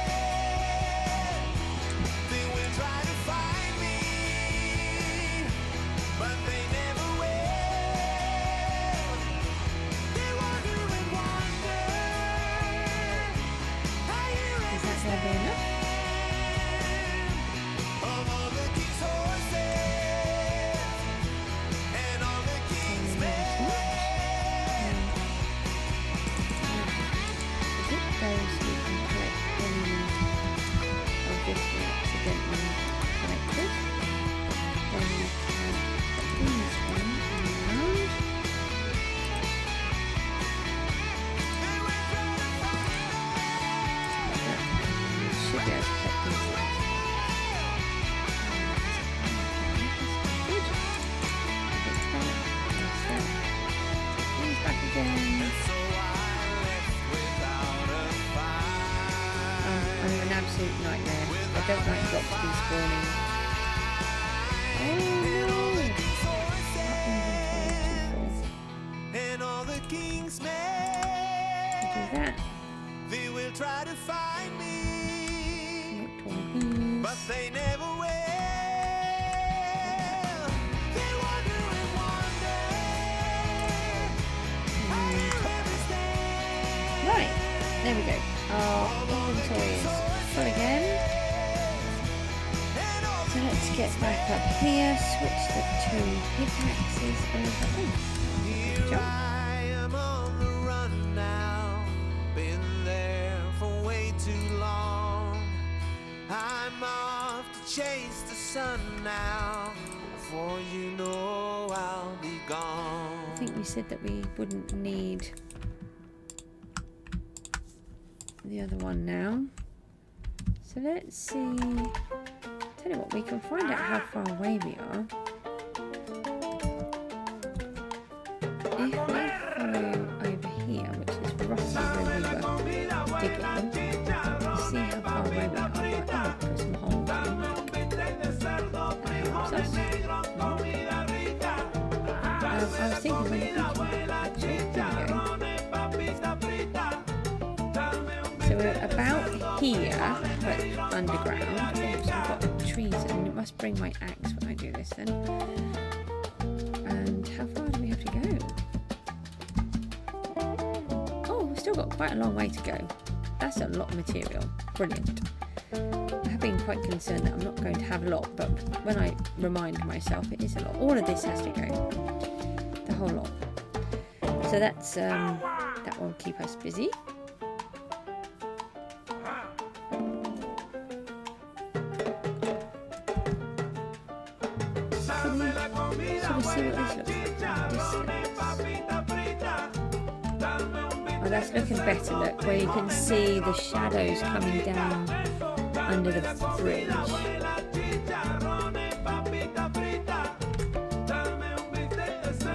they will try to find me, but they never will. They wonder and wonder. Is that going to be enough? Of all the king's horses and all the king's men. Those we can collect any of this we accidentally collected. Then we can put these one around. We should be able to collect these last. Good. Take that. That's that. These back again. So I left without a fight. I'm an absolute nightmare. I don't like drops despawning. Oh no! Our inventory is too full. And all the king's Do men, that. they will try to find me, Collect all these. but they never will. They wonder and wonder. I hear every step. Right, there we go. Our inventory is full again. So let's get back up here. Switch the 2 pickaxes over. Oh, good job. I am on the run now. Been there for way too long. I'm off to chase the sun now. Before you know I'll be gone. I think we said that we wouldn't need the other one now. So let's see. Tell you what, we can find out how far away we are. If we follow over here, which is roughly where we were digging, see how far away we are. Oh, put some holes in. That helps us. I was think I'm going to actually. There we go. So we're about here, but underground. Oh, so we've got trees, and it must bring my axe when I do this then. And how far do we have to go? Oh, we've still got quite a long way to go. That's a lot of material. Brilliant. I have been quite concerned that I'm not going to have a lot, but when I remind myself it is a lot. All of this has to go. The whole lot. So that's that will keep us busy. See what this looks like from a distance. Oh, that's looking better, look, where you can see the shadows coming down under the bridge.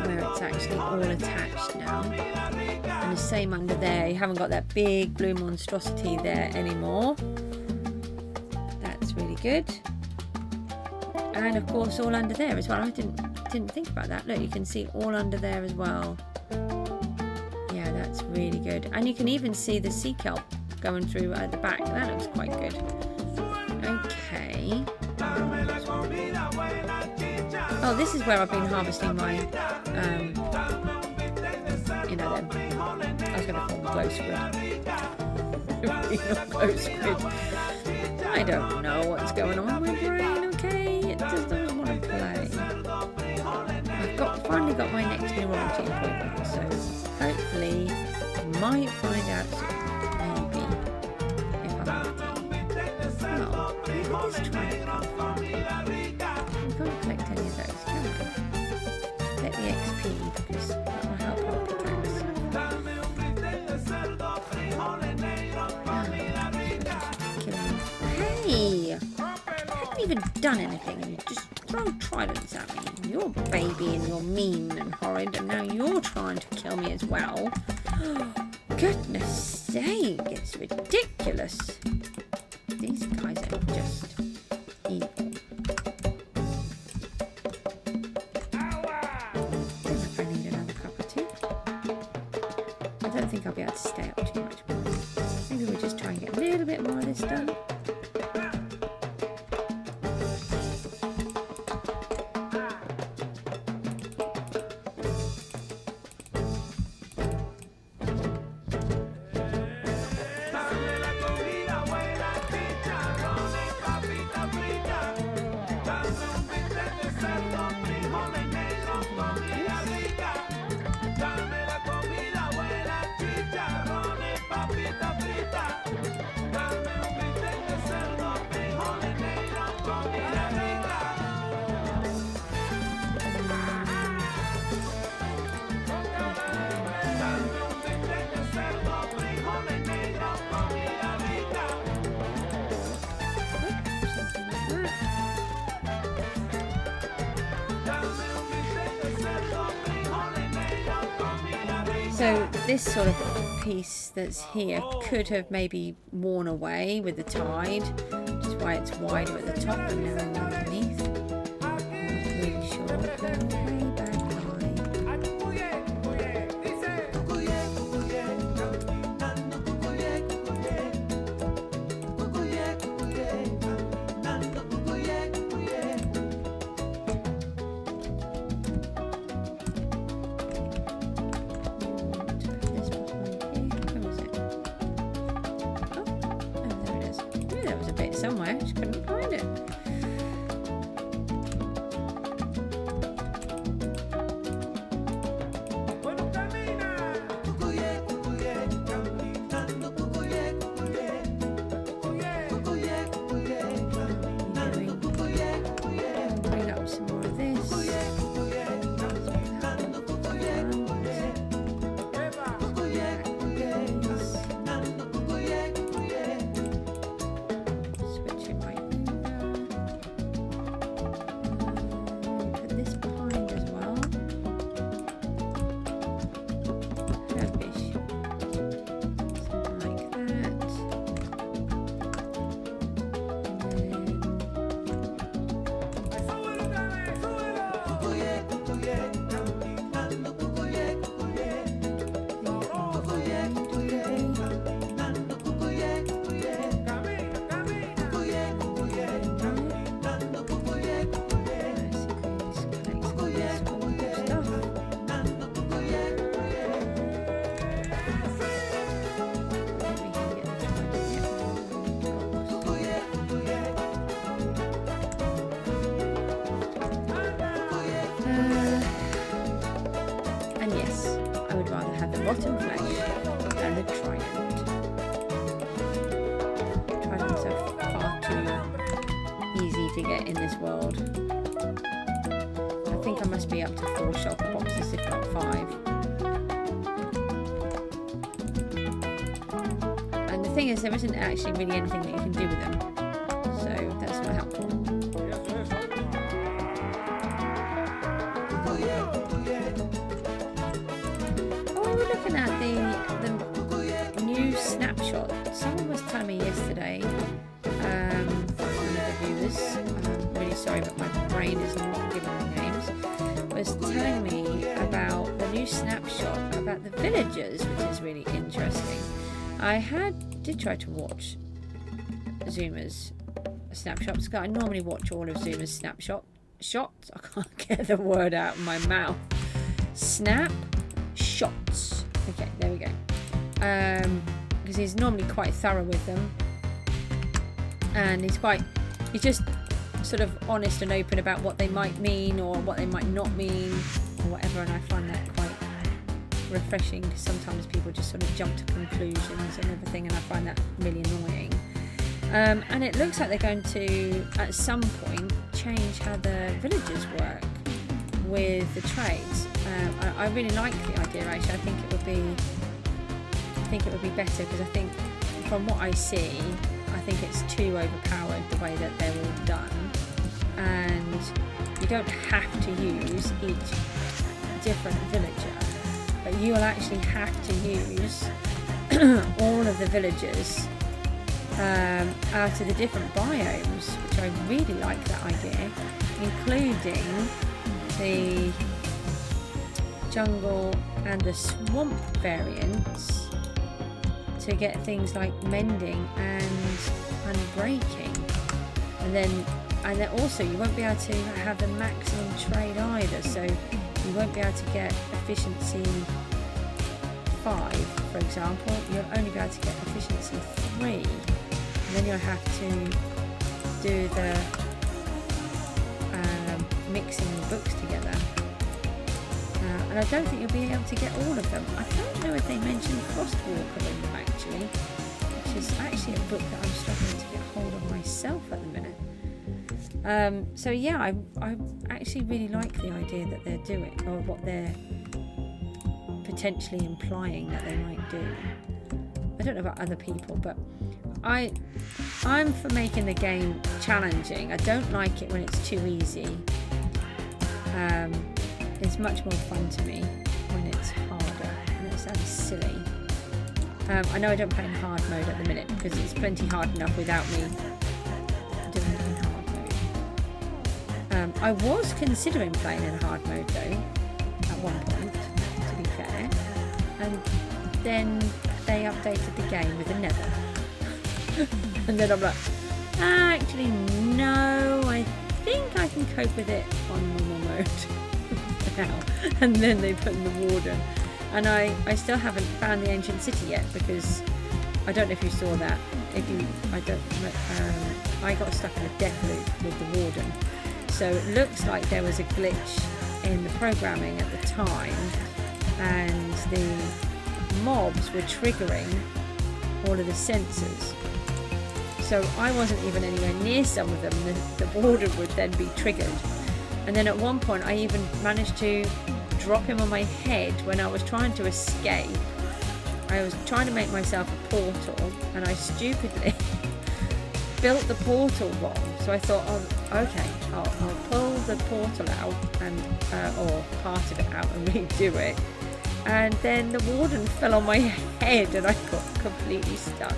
Where it's actually all attached now. And the same under there, you haven't got that big blue monstrosity there anymore. That's really good. And of course all under there as well. I didn't think about that. Look, you can see all under there as well. Yeah, that's really good. And you can even see the sea kelp going through at the back. That looks quite good. Okay. Oh, this is where I've been harvesting my, you know, them. I was going to call them glow squid. Not glow squid. I don't know what's going on with my brain, okay? It just doesn't want to play. I've finally got my next neurology appointment, so hopefully might find out soon, maybe, if I'm lucky. Oh, where did this trident come from? We can't collect any of those, can we? Get the XP, because that will help our pickaxe. Hey! I haven't even done anything, and you just throw tridents at me. You're baby and you're mean and horrid, and now you're trying to kill me as well. Goodness sake, it's ridiculous. These guys are just evil. I don't know if I need another cup or two. I don't think I'll be able to stay up too much more. Maybe we'll just try and get a little bit more of this done. So this sort of piece that's here could have maybe worn away with the tide, which is why it's wider at the top and narrower underneath. I'm not really sure. Way back somewhere, I just couldn't find it. Bring up some more of this. actually get in this world. I think I must be up to 4 shulker boxes, if not 5. And the thing is, there isn't actually really anything that you can do with them, so that's not helpful. Oh, we were looking at the new snapshot. Someone was telling me yesterday, one of the viewers, I'm really sorry but my brain is not giving me names, was telling me about the new snapshot about the villagers, which is really interesting. I did try to watch Zuma's snapshots. I normally watch all of Zuma's shots. I can't get the word out of my mouth. Snap shots. Okay, there we go. Because he's normally quite thorough with them, and he's just sort of honest and open about what they might mean or what they might not mean or whatever, and I find that quite refreshing, because sometimes people just sort of jump to conclusions and everything, and I find that really annoying. And it looks like they're going to at some point change how the villagers work with the trades. I really like the idea, actually. I think it would be better, because I think from what I see, I think it's too overpowered the way that they're all done, and you don't have to use each different villager, but you will actually have to use all of the villagers out of the different biomes, which I really like that idea, including the jungle and the swamp variants, to get things like mending and unbreaking, and then also you won't be able to have the maximum trade either, so you won't be able to get efficiency 5, for example. You'll only be able to get efficiency 3, and then you'll have to do the mixing the books together. And I don't think you'll be able to get all of them. I don't know if they mentioned Frostwalker in them, actually, which is actually a book that I'm struggling to get hold of myself at the minute. So yeah, I actually really like the idea that they're doing, or what they're potentially implying that they might do. I don't know about other people, but I'm for making the game challenging. I don't like it when it's too easy. It's much more fun to me when it's harder, and it sounds silly. I know I don't play in hard mode at the minute, because it's plenty hard enough without me doing it in hard mode. I was considering playing in hard mode though, at one point, to be fair, and then they updated the game with a nether. And then I'm like, actually no, I think I can cope with it on normal mode. And then they put in the warden, and I still haven't found the ancient city yet, because I don't know if you saw that. I got stuck in a death loop with the warden, so it looks like there was a glitch in the programming at the time, and the mobs were triggering all of the sensors. So I wasn't even anywhere near some of them. The warden would then be triggered. And then at one point I even managed to drop him on my head when I was trying to escape. I was trying to make myself a portal, and I stupidly built the portal wrong. So I thought, oh, okay, I'll pull the portal out, and or part of it out, and redo it. And then the warden fell on my head, and I got completely stuck.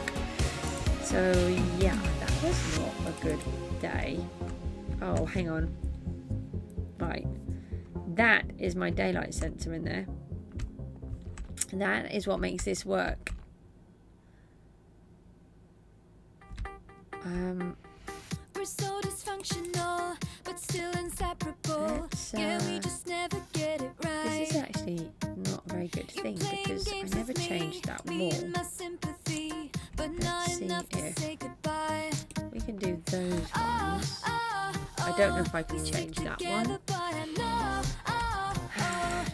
So yeah, that was not a good day. Oh, hang on. Right, that is my daylight sensor in there. That is what makes this work. We're so dysfunctional, but still inseparable. Yeah, we just never get it right. This is actually not a very good thing, because I never changed that wall. Let's see if we can do those ones. I don't know if I can change that one.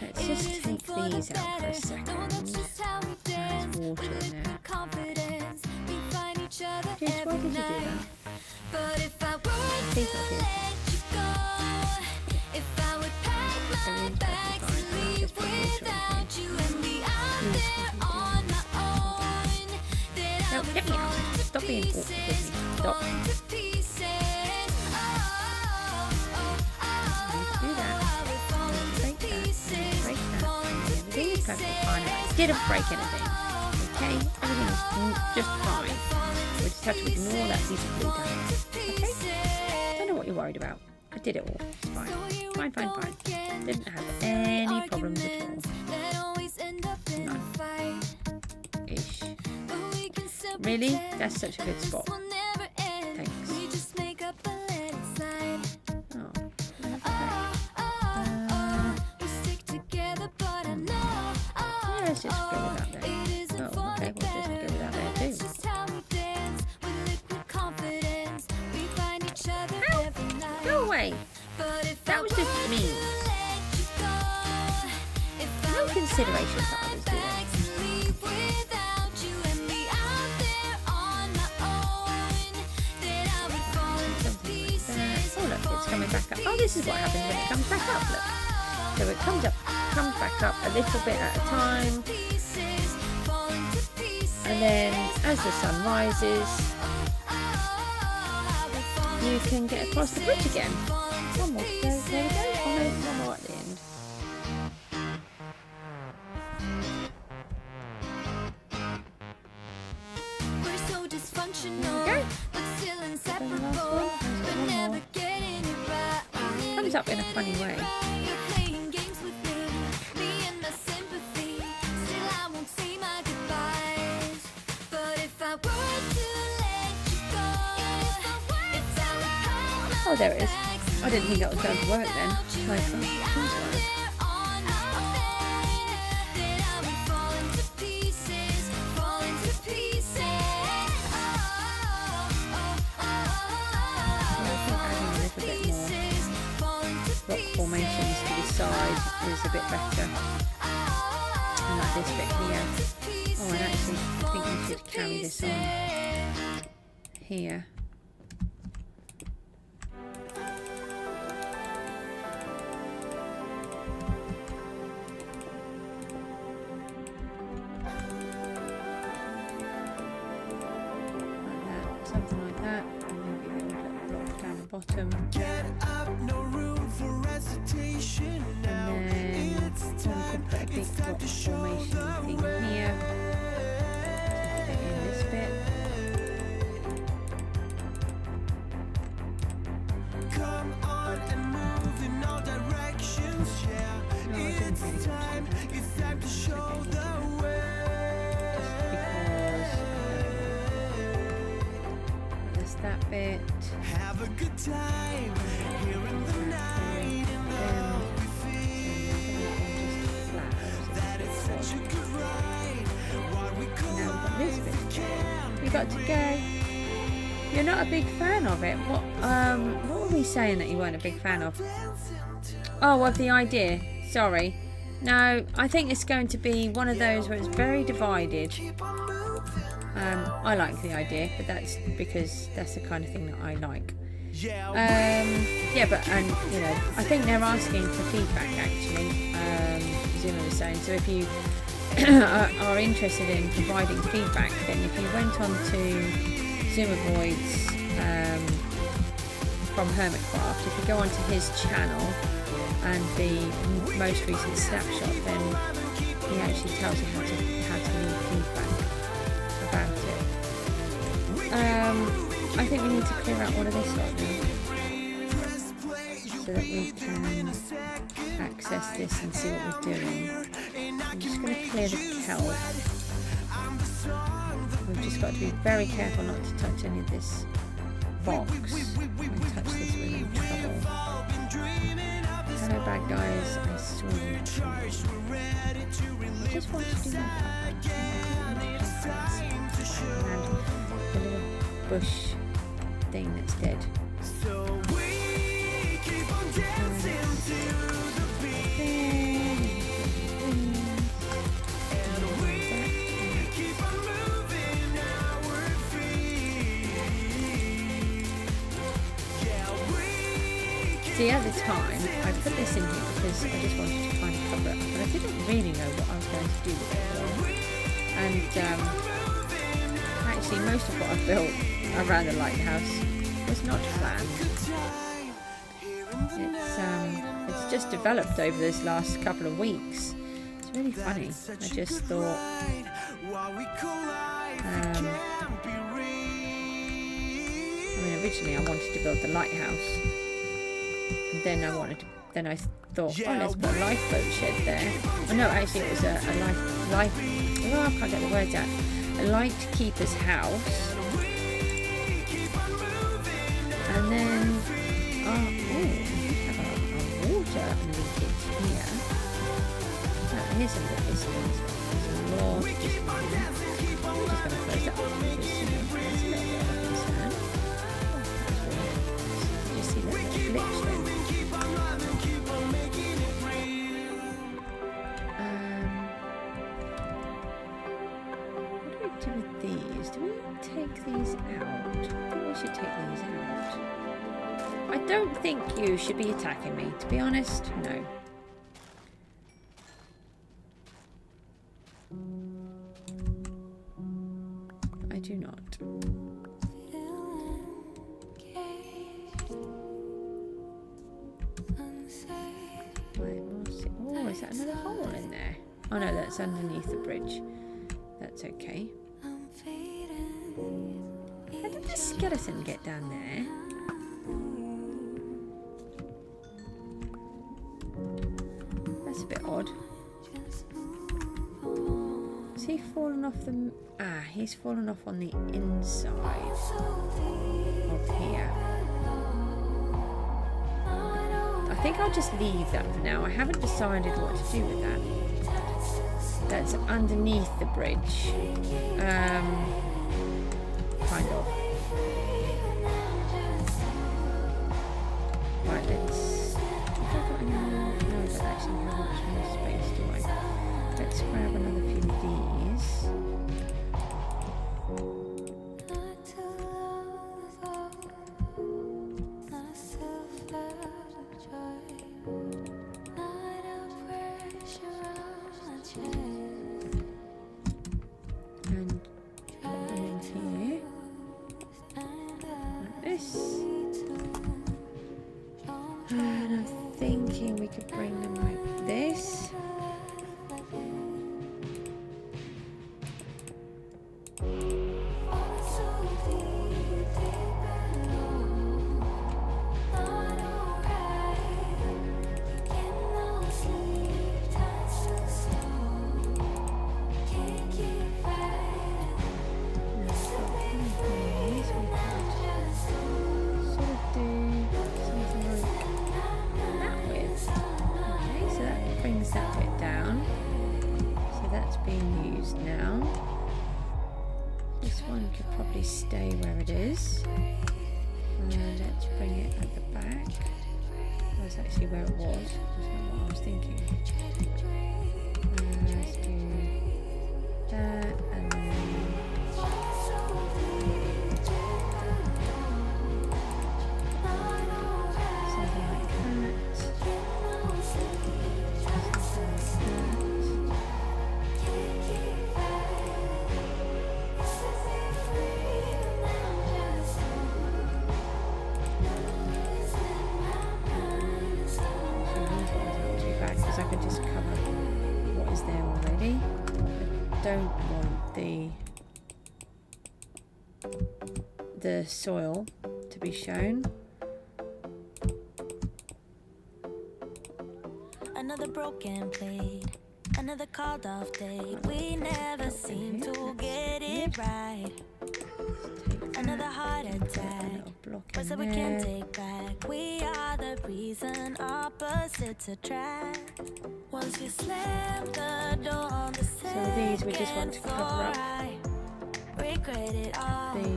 Let's just take these out for a second. There's water in there. James, why did you do that? please not do this. Everything's perfectly fine. And I'll just put water on here. No, get me out. Stop being awkward with me. Stop. Do that. Break that. Break that. Everything is perfectly fine. I didn't break anything. Okay? Everything is just fine. We just have to ignore that piece of glue down there. Okay? Don't know what you're worried about. I did it all. It's fine. Fine, fine, fine. Didn't have any problems at all. None. Ish. Really? That's such a good spot. Thanks. Oh. Yeah, let's just go with that there. Oh, okay, we'll just go with that there too. Ow! Go away! That was just mean. No consideration for others, do they? Oh look, it's coming back up. Oh, this is what happens when it comes back up, look. So it comes back up a little bit at a time. And then as the sun rises, you can get across the bridge again. One more to go, there we go. Oh no, one more at the end. We're so dysfunctional, There we go. but still inseparable. We're never getting it right. Comes up in a funny way. You're playing games with me and my sympathy. Still, I won't say my goodbyes. But if I were to let you go, if I would pack my Oh, there it is. bags, I didn't think that was going to work then. Like, and be out there on my own, then I would fall into pieces, fall into pieces. adding a little bit more rock formations to the side is a bit better. And like this bit here. Oh, and actually I think we should carry this on here. Something like that, and maybe a little block down the bottom. Get up, no room for recitation now. And then we could put a big rock formation thing here. Just fit in this bit. Come on and move in all directions, yeah. No, I didn't really want to do It's time to show the way. Because that bit. Have a good time here in the night and all we feel. That is such a good ride. What we call Now we've got this bit. can We got to go. You're not a big fan of it. What were we saying that you weren't a big fan of? Oh, of the idea. Sorry. No, I think it's going to be one of those where it's very divided. I like the idea, but that's because that's the kind of thing that I like. Yeah, but you know, I think they're asking for feedback actually. Zuma was saying. So if you are interested in providing feedback, then if you went on to Zuma Void's from Hermitcraft, if you go onto his channel and the most recent snapshot, then he actually tells you how to leave feedback about it. I think we need to clear out all of this right now so that we can access this and see what we're doing. I'm just going to clear the kelp. We've just got to be very careful not to touch any of this box. If we touch this, we're in trouble. Hello bad guys, I swear I'm not sure. I just want to do that. And the little bush thing that's dead. So we keep on dancing to the beat. And we keep on moving our feet. Yeah, See, at the time, I put this in here because I just wanted to kind of cover it up, but I didn't really know what I was going to do with it all. And actually, most of what I built around the lighthouse was not planned. It's just developed over this last couple of weeks. It's really funny. I just thought, originally I wanted to build the lighthouse, and then I thought, oh, let's put a lifeboat shed there. Oh no, actually it was a I can't get the words out. A lightkeeper's house, and then we have a water leakage here. Here's some of the pistons. There's a lot of pistons. I'm just going to close that up because there's a little bit of a concern. You see that little glitch there? What do we do with these? Do we take these out? I think we should take these out. I don't think you should be attacking me, to be honest. No. I do not. Oh, is that another hole in there? Oh no, that's underneath the bridge. That's okay. How did the skeleton get down there? That's a bit odd. Has he fallen off the... he's fallen off on the inside of here. I think I'll just leave that for now. I haven't decided what to do with that. That's underneath the bridge. Kind of. Right, let's... Have I got any more? No, I don't actually have much more space, do I? Let's grab another few of these. Stay where it is. Let's bring it at the back. That's actually where it was. That's not what I was thinking. Let's do that and then something like that. I can just cover what is there already. I don't want the soil to be shown. Another broken plate, another called off date. We never seem to get it right. Another heart attack. Words that we can't take back. We are the reason opposites attract. Once you slam the door on the So these we just want to cover up regret it all. the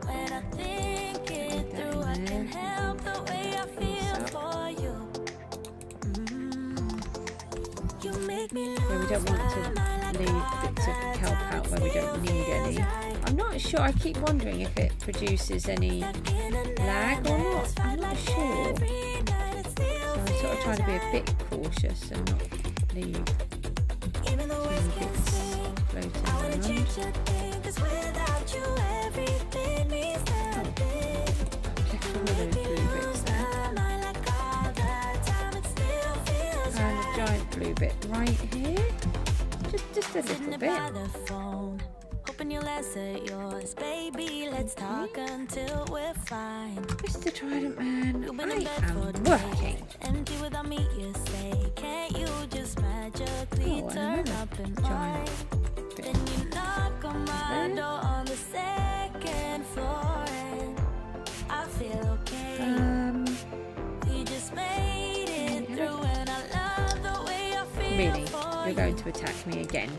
when I think it through, I can help the way I feel for you. You make me lose we don't want to leave bits of kelp out where we don't need any. I'm not not sure. I keep wondering if it produces any lag or not. I'm not sure. So I'm sort of trying to be a bit cautious and not leave too many bits floating around. Left all those blue bits there. And a giant blue bit right here. Just a little bit. Hoping you'll answer yours, baby. Let's talk until we're fine. Mr. Trident Man, You've been I in bed am for working. days, empty without me, you say. Can't you just magically Oh, turn another up and giant mine? bit. Then you knock on my There. door on the second floor, and I feel okay. We just made it through, and I love the way I feel. Really? For You're going to attack me again?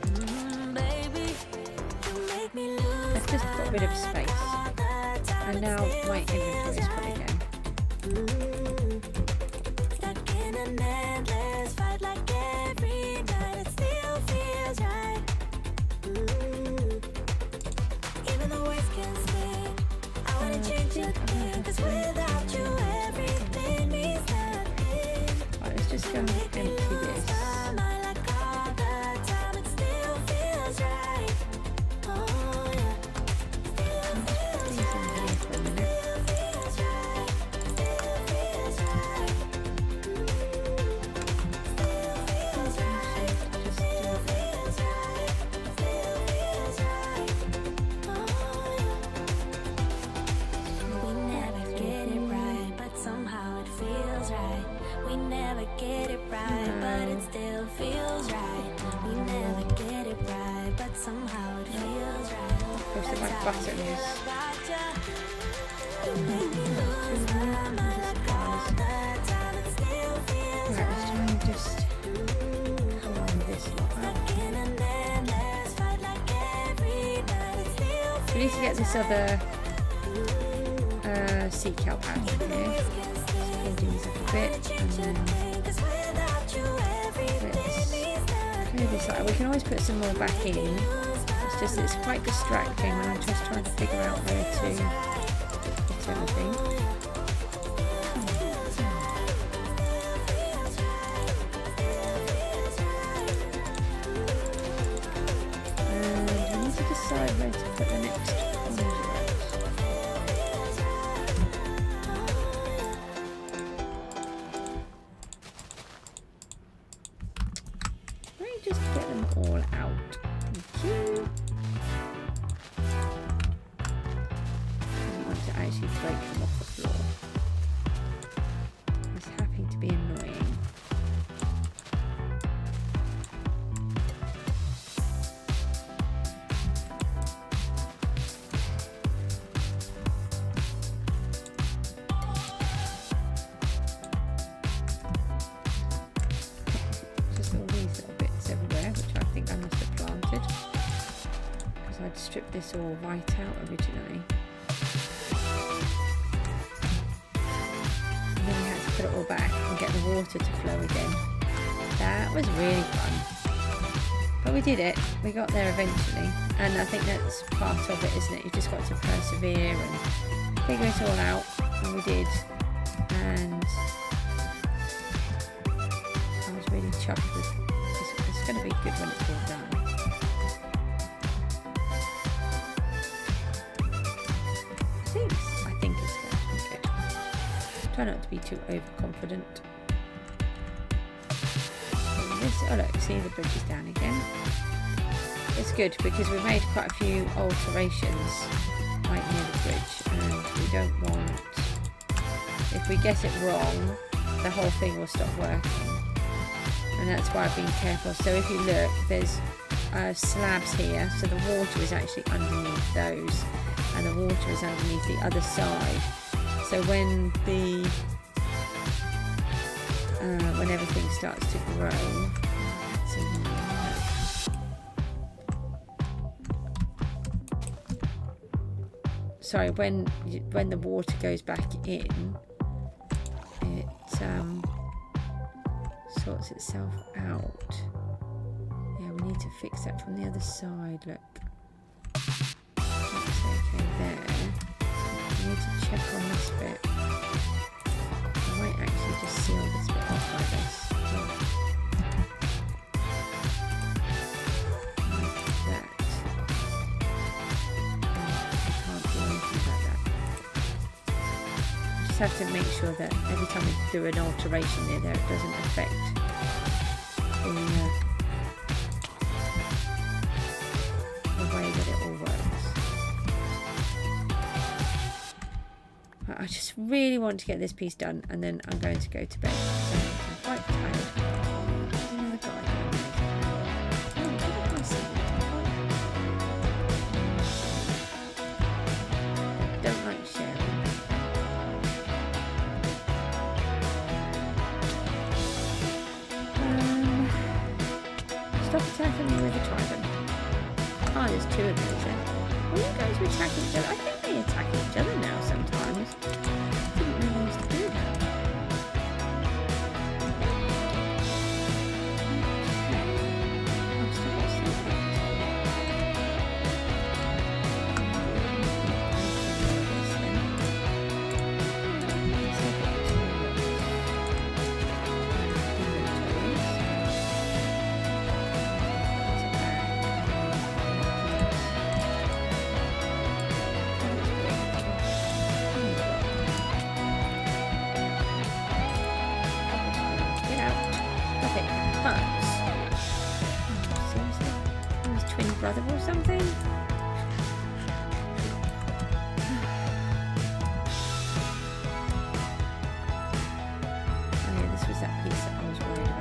baby, you make me lose. I've just got a bit of space. And now my inventory is full again. Stuck in an endless fight like every night, it still feels right. Even the words can sting. I wanna change your thing, 'cause without you everything means nothing. Right, let's just go and empty this. Smile like all the time, it still feels right. Oh yeah, still feels These in here for a minute. feels right. Still feels right. Just do Feels right. Still feels right. Oh yeah. We never get it right, but somehow it feels right. We never get it right, but it still feels right. We never get it right, but somehow it feels right. Of course, my button is. You make me lose my mind like all the time. It still feels Right, let's try and just line this lot up. like in an endless fight like every night. It still We need to get this other sea cow out of here. Hold these up a bit and then let's clear this out. We can always put some more back in. It's just it's quite distracting when I'm just trying to figure out where to put everything. And we need to decide where to put the next conduit. Let me just get them all out. Thank you. I want to actually break them off the floor. It's happy to be annoying. Just all these little bits everywhere, which I think I must have planted because I'd stripped this all right out originally. And then we had to put it all back and get the water to flow again. That was really fun. But we did it. We got there eventually. And I think that's part of it, isn't it? You just got to persevere and figure it all out. And we did. And I was really chuffed with it's going to be good when it's all done. I think it's going to be good. Try not to be too overconfident. Oh look, see the bridge is down again. It's good because we've made quite a few alterations right near the bridge and we don't want, if we get it wrong, the whole thing will stop working. And that's why I've been careful. So if you look, there's slabs here, so the water is actually underneath those and the water is underneath the other side. So when the when everything starts to grow, sorry, when the water goes back in, it sorts itself out. Yeah, we need to fix that from the other side. Look, that's okay there. I need to check on this bit. I might actually just seal this bit off like this. Like that. I can't do anything like that. I just have to make sure that every time we do an alteration near there, it doesn't affect the way that it all works. I just really want to get this piece done, and then I'm going to go to bed. So I'm quite tired. There's another guy. Oh, what did I see? I don't like sharing. Stop attacking me with a trident. Oh, there's two of those then. Well, you guys were attacking each other. I think they attack each other now sometimes. I didn't really used to do that. Brother or something? Oh yeah, this was that piece that I was worried about.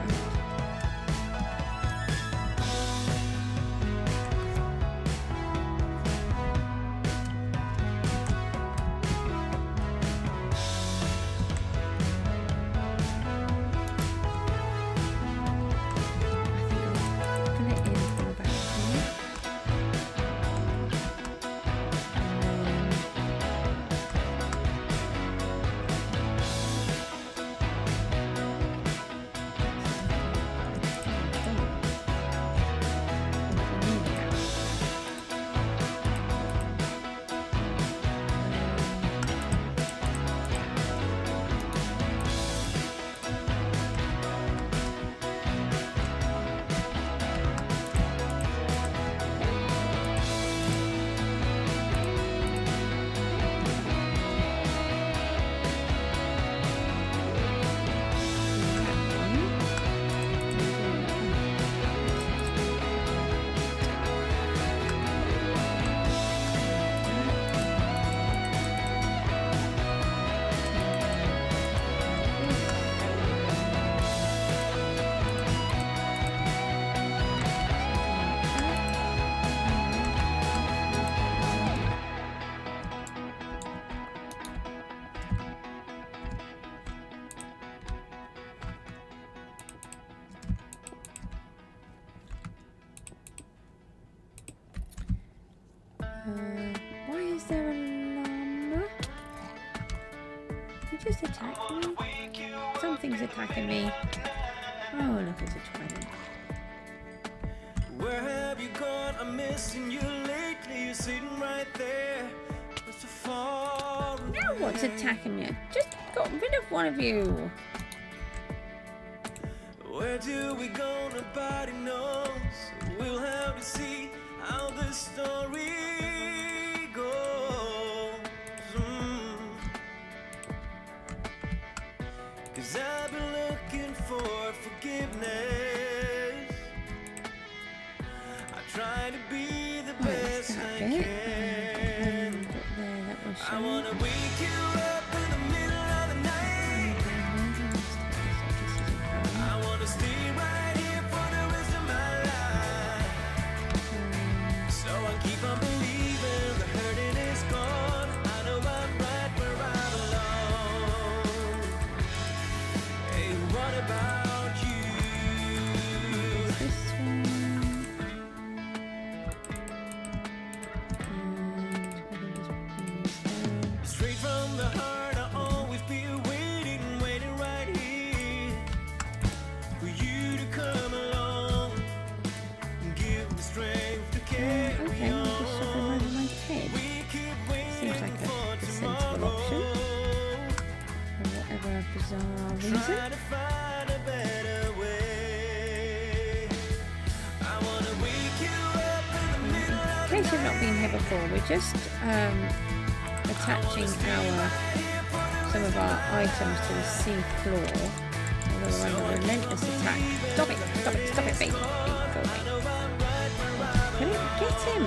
Why is there a llama? You just attacked me? Something's attacking me. Oh, look, it's a trident. Where have you gone? I'm missing you lately. You're sitting right there. So far Now what's attacking me? I just got rid of one of you. Where do we go? Nobody knows. We'll have to see how this story goes. 'Cause I've been looking for forgiveness. I try to be the best I can. I wanna wake you up in the middle of the night. I wanna stay right here for the rest of my life. So I keep on believing the hurting is gone. I know I'm right where I belong. Hey, what about you? This one. Straight from the heart. reason. trying to find a better way. I wanna wake you up in the middle of In case you've not been here before, we're just attaching some of our items to the sea floor. Although we're under relentless attack. Stop it, baby. Can we get him?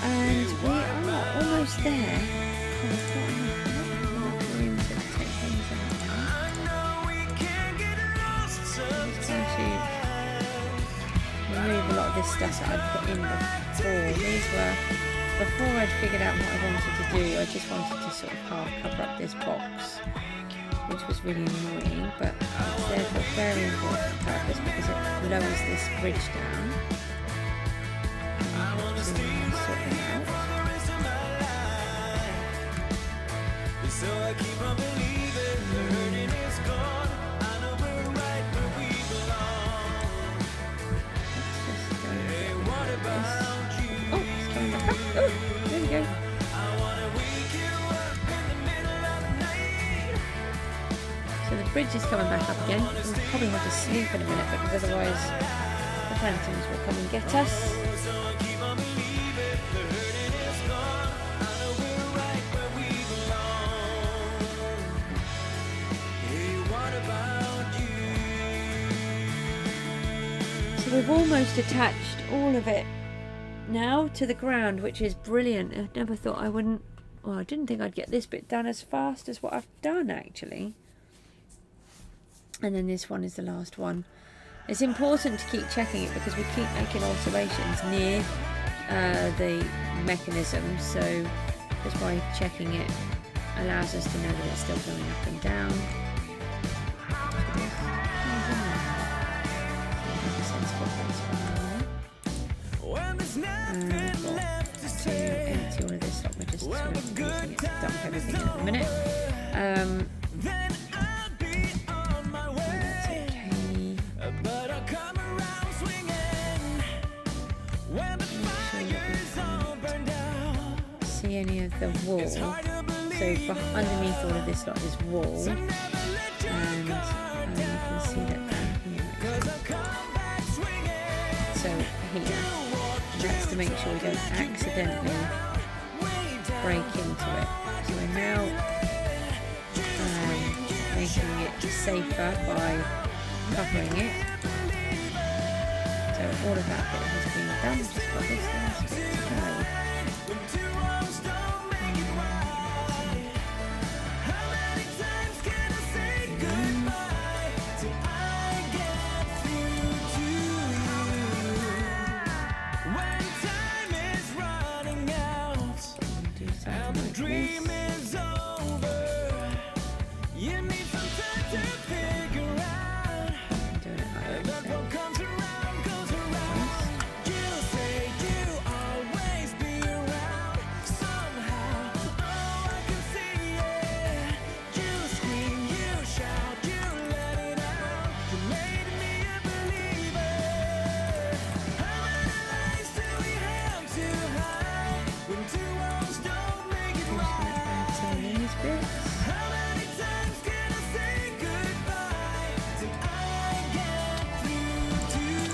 And we are almost there. Oh, we've got enough room to take things out. I know we can get lost I'm trying sometimes. to remove a lot of this stuff that I'd put in before. These were, before I'd figured out what I wanted to do, I just wanted to sort of half cover up this box, which was really annoying, but it's there for a very important purpose because it lowers this bridge down. And to sort it out. So I keep on believing the hurting is gone. I know we're right where we belong. Let's just go Hey, what about you? oh, it's coming back up. Oh, there we go. I wanna wake you up in the middle of the night. So the bridge is coming back up again. We'll probably have to sleep in a minute because otherwise the phantoms will come and get us. So I keep on believing the hurting is gone. I know we're right where we belong. Hey, what about you? So we've almost attached all of it now to the ground, which is brilliant. I never thought I wouldn't, well, I didn't think I'd get this bit done as fast as what I've done actually. And then this one is the last one. It's important to keep checking it because we keep making alterations near the mechanism, so just by checking it allows us to know that it's still going up and down. When there's nothing We've got left to to say. empty all of this stock. We're just sort of using it to dump everything at the minute. Then I'll be on my way. That's okay. But I'll come around swinging when the fire is all burned out. See any of the wall? It's hard to So believe underneath all of this lot is wall, so never let your and guard you can down. see that down here. 'Cause I'll come back swinging. So here, that's to make sure we don't accidentally break into it. So we're now making it safer by covering it. So all of that bit has been done. Just got this last bit to go. When two wrongs don't make it right. How many times can I say goodbye till I get through to you? When time is running out Do and something the like dream this. is over, you need some time to figure out. Do it like And that. that what comes around goes around. You say you always be around somehow. Oh, I can see it. You scream, you shout, you let it out. You made me a believer. How many lies do we have to hide when two wrongs don't make it right? Some of these bits. How many times can I say goodbye till I get through to you?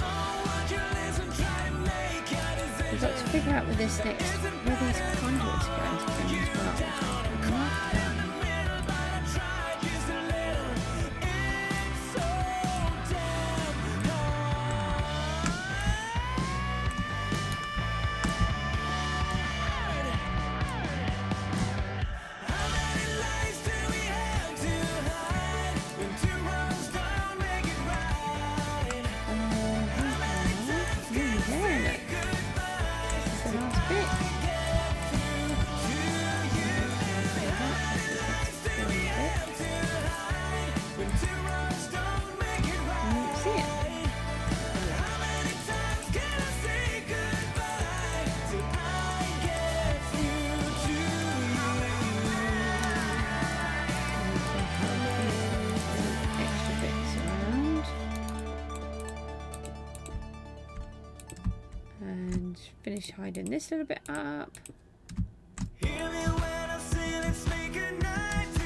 Oh, won't you listen, try and make a We've got to decision. figure out where this next, where these conduits are going to go as well. Which I'm not done. Middle, but I tried just a little. It's so damn hard. How many lies do we have to hide when two wrongs don't make it right? Nearly there, look. This is the last bit. When two wrongs don't make it right. You don't see it. How many times can I say goodbye till I get through to you? Extra bits around. And finish hiding this little bit up. Hear me when I say let's make a night to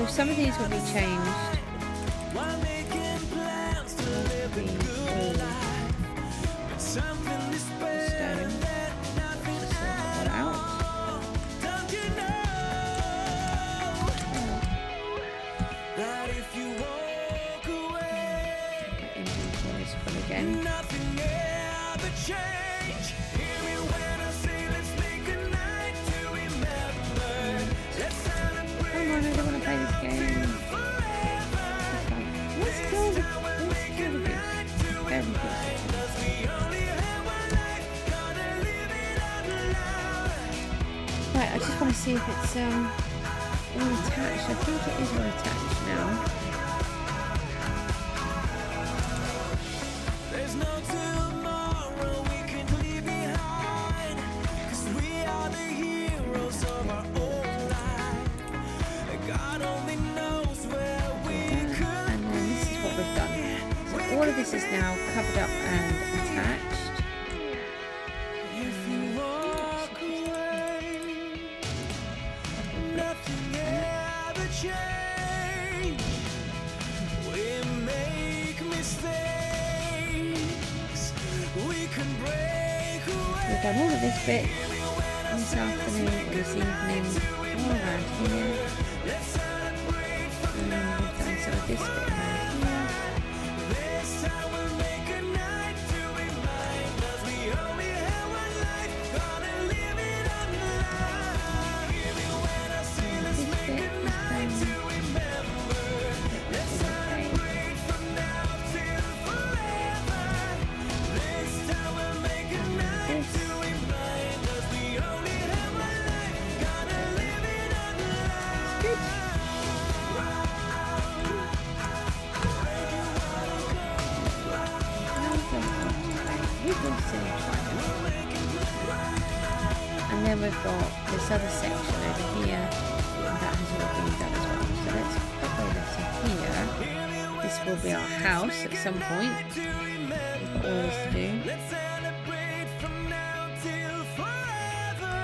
some of these will be changed. While making plans to live a good life, but something despair that nothing at all. Don't you know that if you walk away, Inventory's full again. nothing ever change? Hear me when I say let's make a night to remember. Let's celebrate Come on, I don't want to play this game. forever. Let's kill the goose. Very good. Cause we only have one life, gotta live it out loud. Right, I just want to see if it's all attached. I think it is all attached now. There's no tomorrow we can leave behind, cause we are the heroes of our own life. God only knows where we could And then this is what we've done. So all of this is now covered up and attached. if you walk away. Nothing ever change. We make mistakes. We can break away. We've done all of this bit this afternoon or this evening, all around here. Let's celebrate from And we've done some of this bit around here. this time. We'll make a night to remind us we only have one life. Gonna live it out loud. Hear me when I say let's This make bit a is night to done. remember. Let's celebrate from now till forever. This time we'll make a night to remind us we only have one life. Gonna live it out loud. Good. And then we've got this other section over here that has all been done as well. So let's pop over to here. This will be our house at some point. We've got all this to do. Let's celebrate from now till forever.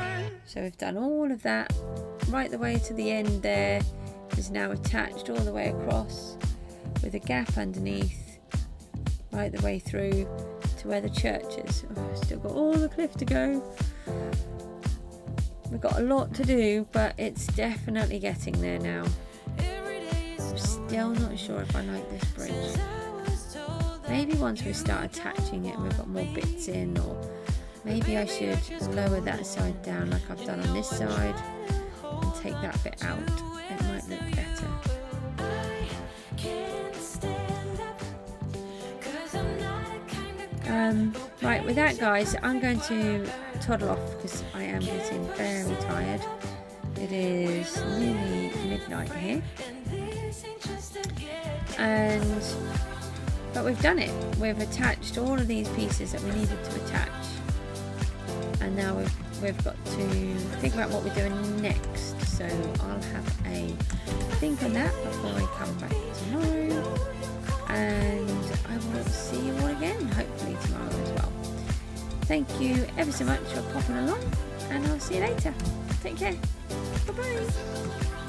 So we've done all of that right the way to the end there. Is now attached all the way across with a gap underneath right the way through to where the church is. Oh, I've still got all the cliff to go. We've got a lot to do, but it's definitely getting there now. I'm still not sure if I like this bridge. Maybe once we start attaching it and we've got more bits in, or maybe I should lower that side down like I've done on this side and take that bit out. It might look better. Right, with that guys, I'm going to toddle off because I am getting very tired. It is nearly midnight here. But we've done it. We've attached all of these pieces that we needed to attach. And now we've got to think about what we're doing next. So I'll have a think on that before I come back tomorrow. And I will see you all again, hopefully tomorrow as well. Thank you ever so much for popping along, and I'll see you later. Take care. Bye bye.